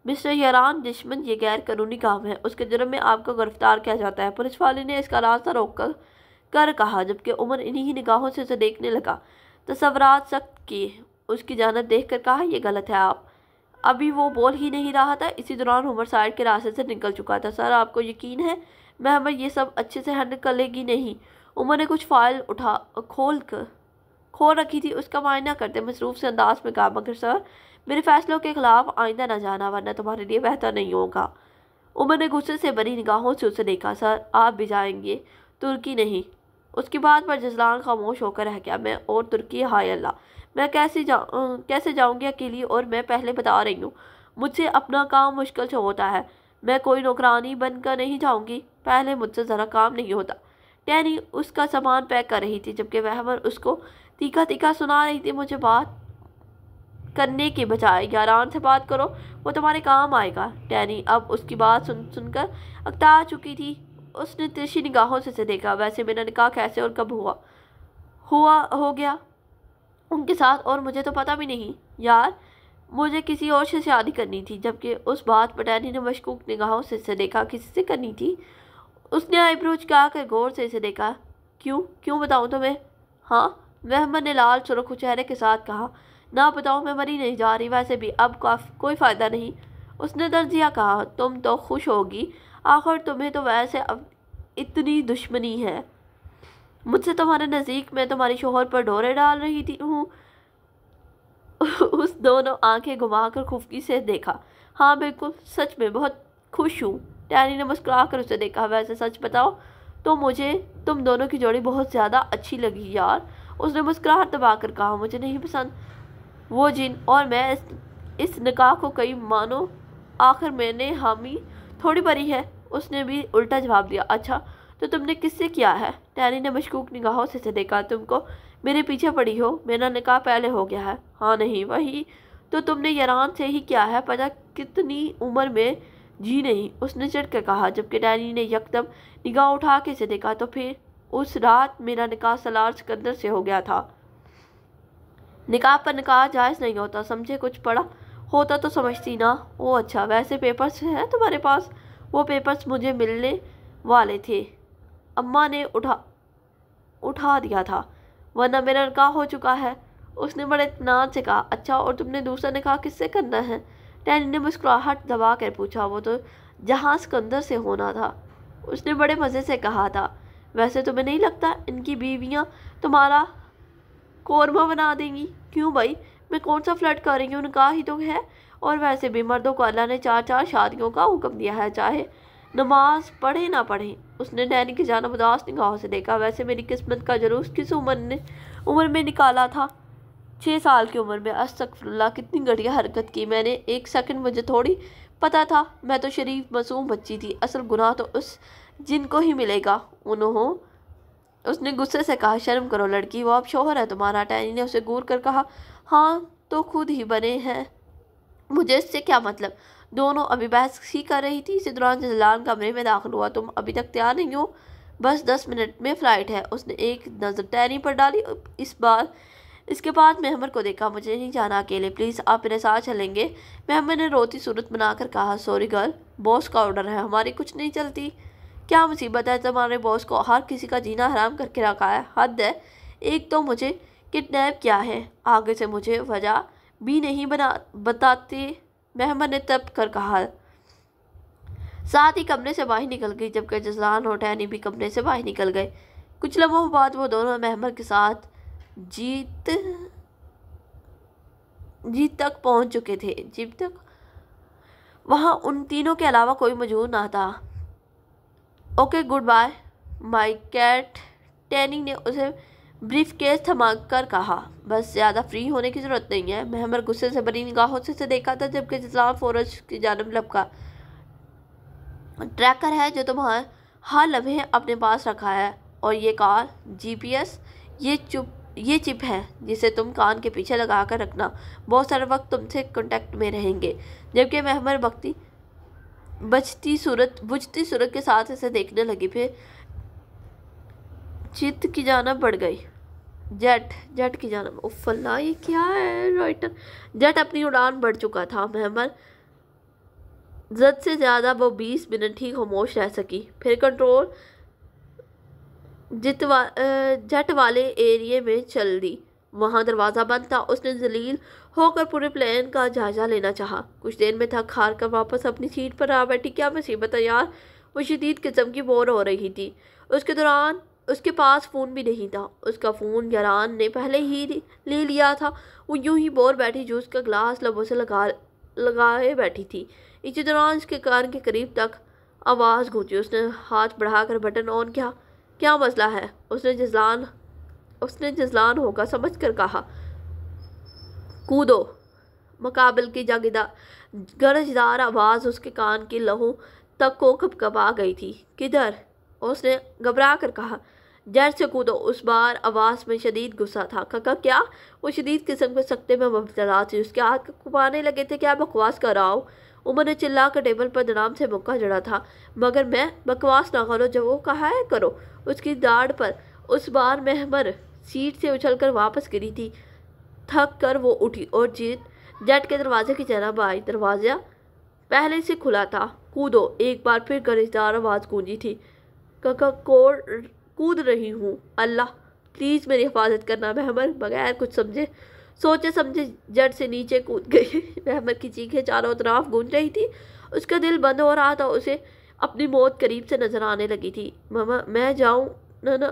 मिस्टर यारान जिस्मत, ये गैर कानूनी काम है। उसके जुर्म में आपको गिरफ्तार किया जाता है। पुलिस वाले ने इसका रास्ता रोक कर कहा जबकि उमर इन्हीं निगाहों से उसे देखने लगा। तसव्वुरात सख्त किए। उसकी जानब देख कर कहा, यह गलत है। आप अभी वो बोल ही नहीं रहा था। इसी दौरान उमर साइड के रास्ते से निकल चुका था। सर, आपको यकीन है महमद ये सब अच्छे से हैंडल कर लेगी? नहीं। उमर ने कुछ फाइल खोल रखी थी, उसका मुआयना करते मसरूफ़ से अंदाज में कहा, मगर सर मेरे फैसलों के खिलाफ आइंदा न जाना, वरना तुम्हारे लिए बेहतर नहीं होगा। उमर ने गुस्से से भरी निगाहों से उसे देखा। सर, आप भी जाएंगे? तुर्की नहीं। उसकी बात पर जज़लान खामोश होकर रह गया। मैं और तुर्की? हाय अल्लाह, मैं कैसे जाऊंगी अकेली? और मैं पहले बता रही हूँ, मुझसे अपना काम मुश्किल से होता है। मैं कोई नौकरानी बनकर नहीं जाऊंगी। पहले मुझसे ज़रा काम नहीं होता। टैनी उसका सामान पैक कर रही थी जबकि वहमर उसको तीखा तीखा सुना रही थी। मुझे बात करने के बजाय यारान से बात करो, वो तुम्हारे काम आएगा। टैनी अब उसकी बात सुनकर अकता चुकी थी। उसने तिरछी निगाहों से उसे देखा। वैसे मेरा निकाह कैसे और कब हो गया उनके साथ? और मुझे तो पता भी नहीं यार, मुझे किसी और से शादी करनी थी। जबकि उस बात पर टैनी ने मशकूक निगाहों से इसे देखा। किसी से करनी थी? उसने आईब्रोज झुका कर गौर से इसे देखा। क्यों बताऊं तुम्हें? हाँ, वहमर ने लाल सुर्ख चेहरे के साथ कहा। ना बताओ, मैं मरी नहीं जा रही। वैसे भी अब कोई फ़ायदा नहीं। उसने दर्जिया कहा। तुम तो खुश होगी, आखिर तुम्हें तो वैसे अब इतनी दुश्मनी है मुझसे। तुम्हारे नज़दीक मैं तुम्हारी शोहर पर डोरे डाल रही थी हूँ। उस दोनों आंखें घुमाकर खुफकी से देखा। हाँ बिल्कुल, सच में बहुत खुश हूँ। टैनी ने मुस्कुरा कर उसे देखा। वैसे सच बताओ तो मुझे तुम दोनों की जोड़ी बहुत ज़्यादा अच्छी लगी यार। उसने मुस्कुराहट दबाकर कहा। मुझे नहीं पसंद वो जिन और मैं इस निकाह को कई मानो, आखिर मैंने हामी थोड़ी भरी है। उसने भी उल्टा जवाब दिया। अच्छा तो तुमने किससे किया है? टैनी ने मशकूक निगाहों से देखा। तुमको मेरे पीछे पड़ी हो? मेरा निकाह पहले हो गया है। हाँ नहीं, वही तो तुमने यारान से ही किया है। पता कितनी उम्र में जी नहीं, उसने चिढ़ कर कहा। जबकि टैनी ने यकदम निगाह उठा के से देखा। तो फिर उस रात मेरा निकाह सलार सिकंदर से हो गया था। निकाह पर निकाह जायज़ नहीं होता, समझे? कुछ पढ़ा होता तो समझती ना। ओ अच्छा, वैसे पेपर्स हैं तुम्हारे पास? वो पेपर्स मुझे मिलने वाले थे, अम्मा ने उठा दिया था, वरना मेरा निकाह हो चुका है। उसने बड़े इत्मीनान से कहा। अच्छा, और तुमने दूसरा निकाह किससे करना है? टैनी ने मुस्कुराहट दबा कर पूछा। वो तो जहाँ सिकंदर से होना था। उसने बड़े मज़े से कहा था। वैसे तुम्हें नहीं लगता इनकी बीवियाँ तुम्हारा कोरमा बना देंगी? क्यों भाई, मैं कौन सा फ्लर्ट कर रही हूँ, निकाह ही तो है। और वैसे भी मर्दों को अल्लाह ने 4 शादियों का हुक्म दिया है, चाहे नमाज पढ़े ना पढ़े। उसने टैनी की जानिब उदास निगाहों से देखा। वैसे मेरी किस्मत का जुलूस किस उम्र में निकाला था? 6 साल की उम्र में। अस्तगफिरुल्लाह, कितनी घटिया हरकत की मैंने। एक सेकंड मुझे थोड़ी पता था, मैं तो शरीफ मासूम बच्ची थी। असल गुनाह तो उस जिनको ही मिलेगा। उसने गुस्से से कहा। शर्म करो लड़की, वो अब शोहर है तुम्हारा। टैनी ने उसे घूर कर कहा। हाँ तो खुद ही बने हैं, मुझे इससे क्या मतलब? दोनों अभी बहस ही कर रही थी। इसी दौरान जज़लान कमरे में दाखिल हुआ। तुम अभी तक तैयार नहीं हो? बस 10 मिनट में फ़्लाइट है। उसने एक नज़र टैनी पर डाली। इसके बाद महमर को देखा। मुझे नहीं जाना अकेले, प्लीज़ आप मेरे साथ चलेंगे? महमर ने रोती सूरत बनाकर कहा। सॉरी गर्ल, बॉस का ऑर्डर है, हमारी कुछ नहीं चलती। क्या मुसीबत है? तुम्हारे बॉस को हर किसी का जीना हराम करके रखा है, हद है। एक तो मुझे किडनैप किया है, आगे से मुझे वजह भी नहीं बताते, मेहमर ने तब कर कहा। साथ ही कमरे से बाहर निकल गई, जबकि जसलान और टैनी भी कमरे से बाहर निकल गए। कुछ लम्हों बाद वो दोनों मेहमर के साथ जीत तक पहुंच चुके थे। जीप तक वहां उन तीनों के अलावा कोई मौजूद ना था। Okay goodbye my cat, Tanny ने उसे ब्रीफ केस थमाकर कहा। बस ज़्यादा फ्री होने की ज़रूरत नहीं है। मेहमर गुस्से से भरी निगाहों से देखा था, जबकि जसलान फौरज की जानब लपका। ट्रैकर है जो तुम्हारे हर लम्हे अपने पास रखा है, और ये कार जीपीएस ये चिप है जिसे तुम कान के पीछे लगा कर रखना। बहुत सारे वक्त तुमसे कांटेक्ट में रहेंगे। जबकि मेहमर बुझती सूरत के साथ इसे देखने लगी, फिर चित की जानब बढ़ गई। जेट की जानब। उफ़ल्ला, ये क्या है राइटर। जेट अपनी उड़ान बढ़ चुका था। मेहमर ज़द से ज़्यादा वो 20 मिनट ही खामोश रह सकी। फिर कंट्रोल जेट वाले एरिए में चल दी। वहाँ दरवाज़ा बंद था। उसने जलील होकर पूरे प्लेन का जायजा लेना चाहा। कुछ देर में थक हार कर वापस अपनी सीट पर आ बैठी। क्या मुसीबत है यार, वो शदीद किस्म की बोर हो रही थी। उसके दौरान उसके पास फ़ोन भी नहीं था। उसका फ़ोन यारान ने पहले ही ले लिया था। वो यूं ही बोर बैठी, जूस का ग्लास लबों से लगाए बैठी थी। इसी दौरान उसके कान के करीब तक आवाज़ गूंजी। उसने हाथ बढ़ाकर बटन ऑन किया। क्या मसला है, उसने जजलान होगा समझ कर कहा। कूदो। मुकाबिल की गरजदार आवाज़ उसके कान की लहू तक को कपकपा गई थी। किधर, उसने घबरा कर कहा। जेट से कूदो। उस बार आवाज़ में शदीद गुस्सा था। काका क्या? वो शदीद किस्म के सख्ते में मुब्तला थी। उसके हाथ कपाने लगे थे। क्या बकवास कर रहा हो? उमर ने चिल्ला कर टेबल पर धड़ाम से मुक्का जड़ा था। मगर मैं बकवास ना करो, जब वो कहा है करो। उसकी दाढ़ पर उस बार मेहमर सीट से उछलकर वापस गिरी थी। थक कर वो उठी और जेट के दरवाजे की जानब आई। दरवाज़ा पहले से खुला था। कूदो। एक बार फिर गरजदार आवाज़ गूंजी थी। काका कूद रही हूँ, अल्लाह प्लीज़ मेरी हिफाजत करना। मेहमर बगैर कुछ सोचे समझे जेट से नीचे कूद गई। मेहमर की चीखें चारों तरफ गूंज रही थी। उसका दिल बंद हो रहा था। उसे अपनी मौत करीब से नजर आने लगी थी। मामा मैं जाऊँ ना?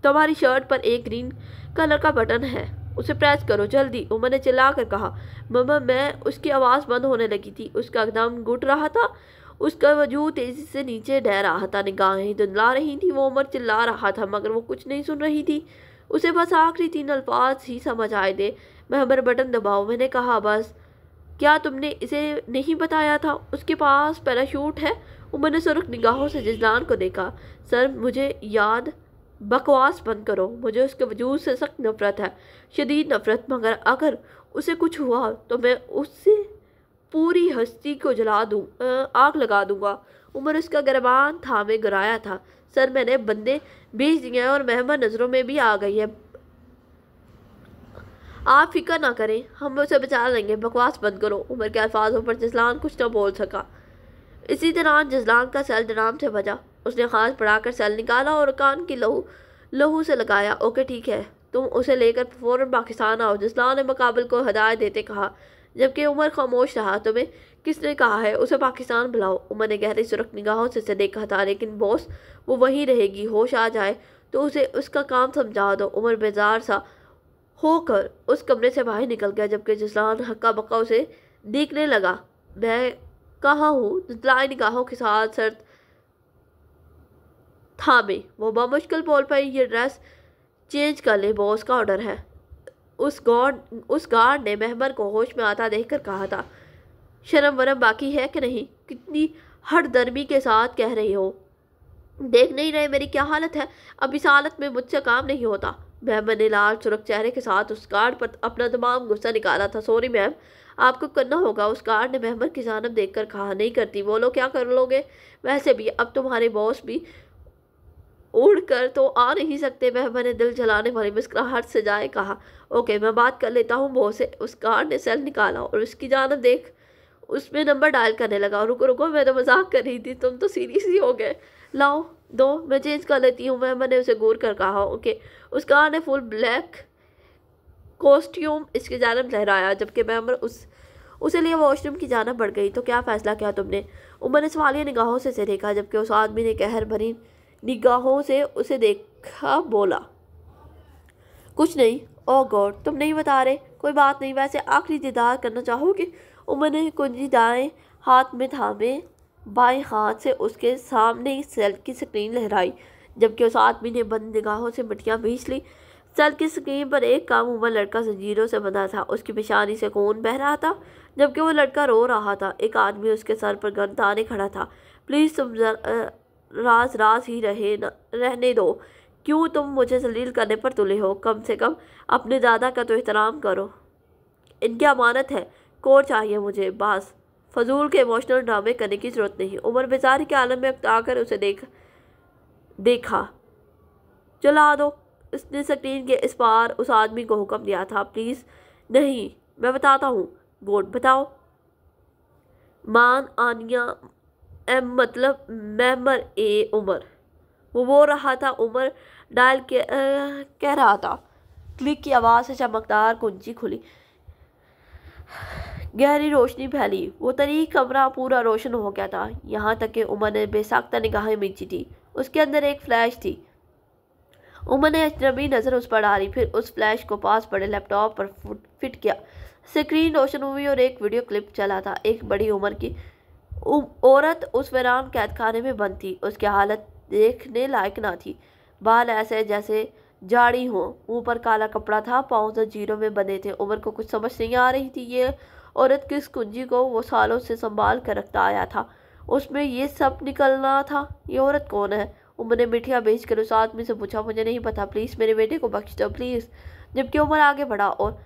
तुम्हारी शर्ट पर एक ग्रीन कलर का बटन है, उसे प्रेस करो जल्दी, उमर ने चिल्ला कर कहा। मामा मैं। उसकी आवाज़ बंद होने लगी थी। उसका दम घुट रहा था। उसका वजूद तेज़ी से नीचे ढह रहा था। निगाहें धुंधला रही थी। वो उमर चिल्ला रहा था मगर वो कुछ नहीं सुन रही थी। उसे बस आखिरी 3 अल्फाज ही समझ आए थे। मेहमर बटन दबाओ, मैंने कहा बस। क्या तुमने इसे नहीं बताया था उसके पास पैराशूट है? उमर ने सुर्ख निगाहों से जजलान को देखा। सर मुझे याद। बकवास बंद करो। मुझे उसके वजूद से सख्त नफरत है, शदीद नफरत। मगर अगर उसे कुछ हुआ तो मैं उससे पूरी हस्ती को आग लगा दूंगा। उमर उसका गिरबान थामे गिराया था। सर मैंने बंदे भेज दिए हैं और मेहमान नज़रों में भी आ गई है। आप फिक्र ना करें, हम उसे बचा लेंगे। बकवास बंद करो। उमर के अल्फाजों पर जसलान कुछ न बोल सका। इसी दौरान जसलान का सेल डराम से बजा। उसने हाथ बढ़ाकर सेल निकाला और कान की लहू से लगाया। ओके ठीक है, तुम उसे लेकर फ़ौरन पाकिस्तान आओ, जसलान ने मुकाबिल को हदायत देते कहा। जबकि उमर खामोश रहा। तुम्हें किसने कहा है उसे पाकिस्तान बुलाओ? उमर ने गहरी सुर्ख निगाहों से देखा था। लेकिन बॉस वो वहीं रहेगी, होश आ जाए तो उसे उसका काम समझा दो। उमर बेजार सा होकर उस कमरे से बाहर निकल गया, जबकि जसलान हक्का बक्का उसे देखने लगा। मैं कहाँ हूँ? जसलाई निगाहों के साथ सर थामे। वो बामुश्किल बोल पाई। ये ड्रेस चेंज कर ले, बॉस का ऑर्डर है। उस गार्ड ने मेहमर को होश में आता देखकर कहा था। शर्म वरम बाकी है कि नहीं? कितनी हठधर्मी के साथ कह रही हो। देख नहीं रहे मेरी क्या हालत है? अब इस हालत में मुझसे काम नहीं होता। मेहमर ने लाल सुरख चेहरे के साथ उस गार्ड पर अपना तमाम गुस्सा निकाला था। सॉरी मैम, आपको करना होगा। उस गार्ड ने मेहमर की जानब देखकर कहा। नहीं करती। बोलो क्या कर लोगे? वैसे भी अब तुम्हारे बॉस भी उड़ कर तो आ नहीं सकते। मेहमर ने दिल जलाने वाली मुस्कुराहट से जाए कहा। ओके मैं बात कर लेता हूँ बॉस से। उस गार्ड ने सेल निकाला और उसकी जानब देख उसमें नंबर डायल करने लगा। रुको रुको, मैं तो मजाक कर रही थी, तुम तो सीरियस ही हो गए। लाओ दो, मैं चेंज कर लेती हूँ। मैंने उसे घूर कर कहा। ओके। उस कार ने फुल ब्लैक कॉस्ट्यूम इसकी जानब लहराया, जबकि मेंबर उसे लिए वॉशरूम की जानब बढ़ गई। तो क्या फैसला किया तुमने? उमर ने सवालिया निगाहों से देखा, जबकि उस आदमी ने कहर भरी निगाहों से उसे देखा। बोला, कुछ नहीं। ओह गॉड, तुम नहीं बता रहे? कोई बात नहीं, वैसे आखिरी दीदार करना चाहोगे? उमर ने कुंजी दाएं हाथ में थामे बाएं हाथ से उसके सामने ही सेल की स्क्रीन लहराई, जबकि उस आदमी ने बंद निगाहों से मिट्टियाँ बींच ली। सेल की स्क्रीन पर एक कम उम्र लड़का जंजीरों से बंधा था। उसकी पेशानी से खून बह रहा था, जबकि वो लड़का रो रहा था। एक आदमी उसके सर पर गन ताने खड़ा था। प्लीज़ तुम राज राज ही रहने दो। क्यों तुम मुझे जलील करने पर तुले हो? कम से कम अपने दादा का तो एहतराम करो। इनकी अमानत है। कोर्ट चाहिए मुझे, बस। फजूल के इमोशनल ड्रामे करने की जरूरत नहीं। उमर बेचारी के आलम में आकर उसे देखा। चला दो, उसने स्क्रीन के इस पार उस आदमी को हुक्म दिया था। प्लीज़। नहीं, मैं बताता हूँ। गोड, बताओ। मान आनिया एम मतलब मेमर ए उमर। वो बोल रहा था। उमर डायल के कह रहा था। क्लिक की आवाज़ से चमकदार कुंजी खुली। गहरी रोशनी फैली। वो तरीक कमरा पूरा रोशन हो गया था, यहाँ तक कि उमर ने बेसाख्ता निगाहें मींची थी। उसके अंदर एक फ्लैश थी। उमर ने अजनबी नज़र उस पर डाली, फिर उस फ्लैश को पास पड़े लैपटॉप पर फिट किया। स्क्रीन रोशन हुई और एक वीडियो क्लिप चला था। एक बड़ी उम्र की औरत उस वीरान कैद खाने में बंद थी। उसकी हालत देखने लायक ना थी। बाल ऐसे जैसे जाड़ी हो, मुंह पर काला कपड़ा था, पाँव जंजीरों में बंधे थे। उमर को कुछ समझ नहीं आ रही थी। ये औरत किस कुंजी को वो सालों से संभाल कर रखता आया था, उसमें ये सब निकलना था। ये औरत कौन है? उमर ने मिठिया बेच कर उस आदमी से पूछा। मुझे नहीं पता, प्लीज़ मेरे बेटे को बख्श दो, प्लीज़। जबकि उमर आगे बढ़ा और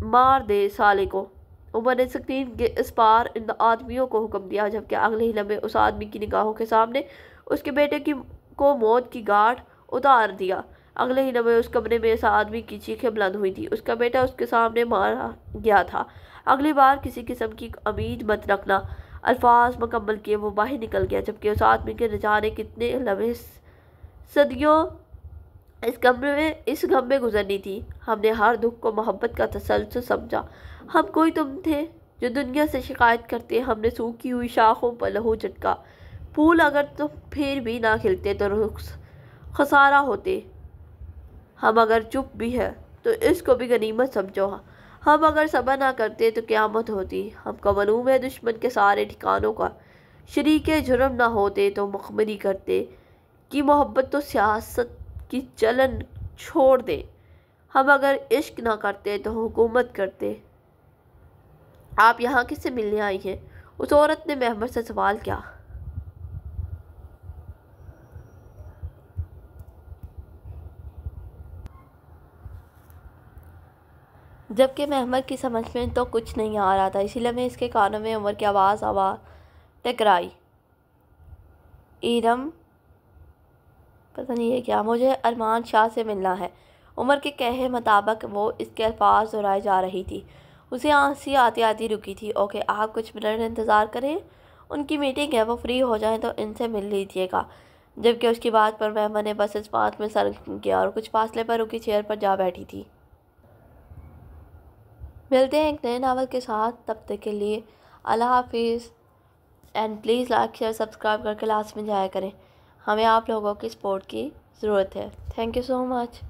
मार दे साले को। उमर ने स्क्रीन के इस पार इन आदमियों को हुक्म दिया, जबकि अगले ही लम्हे उस आदमी की निगाहों के सामने उसके बेटे को मौत की गांठ उतार दिया। अगले ही लम्हे उस कमरे में इस आदमी की चीखें बुलंद हुई थी। उसका बेटा उसके सामने मारा गया था। अगली बार किसी किस्म की उम्मीद मत रखना। अल्फाज मुकम्मल किए वो बाहर निकल गया, जबकि उस आदमी के न जाने कितने लम्हे सदियों इस गम में गुजरनी थी। हमने हर दुख को मोहब्बत का तसल्सल समझा। हम कोई तुम थे जो दुनिया से शिकायत करते। हमने सूखी हुई शाखों पर लहू झटका। फूल अगर तुम फिर भी ना खिलते तो खसारा होते। हम अगर चुप भी है तो इसको भी गनीमत समझो। हम अगर सब्र ना करते तो क़यामत होती। हमको मालूम है दुश्मन के सारे ठिकानों का। शरीके जुर्म ना होते तो मुखबरी करते कि मोहब्बत तो सियासत की चलन छोड़ दे। हम अगर इश्क ना करते तो हुकूमत करते। आप यहाँ किससे मिलने आई हैं? उस औरत ने महमर से सवाल किया। जबकि महमद की समझ में तो कुछ नहीं आ रहा था, इसीलिए मैं इसके कानों में उमर की आवाज़ टकराई। ईरम, पता नहीं है क्या, मुझे अरमान शाह से मिलना है। उमर के कहे मुताबिक वो इसके अल्फाज दोहराई जा रही थी। उसे आंसी आती आती रुकी थी। ओके, आप कुछ मिनट इंतज़ार करें, उनकी मीटिंग है, वो फ्री हो जाएं तो इनसे मिल लीजिएगा। जबकि उसकी बात पर मेहमान ने बस इस बात में सर किया और कुछ फासले पर रुकी चेयर पर जा बैठी थी। मिलते हैं एक नए नावल के साथ, तब तक के लिए अल्लाह हाफिज़। And please like share subscribe करके लास्ट में जाया करें। हमें आप लोगों की सपोर्ट की ज़रूरत है। Thank you so much.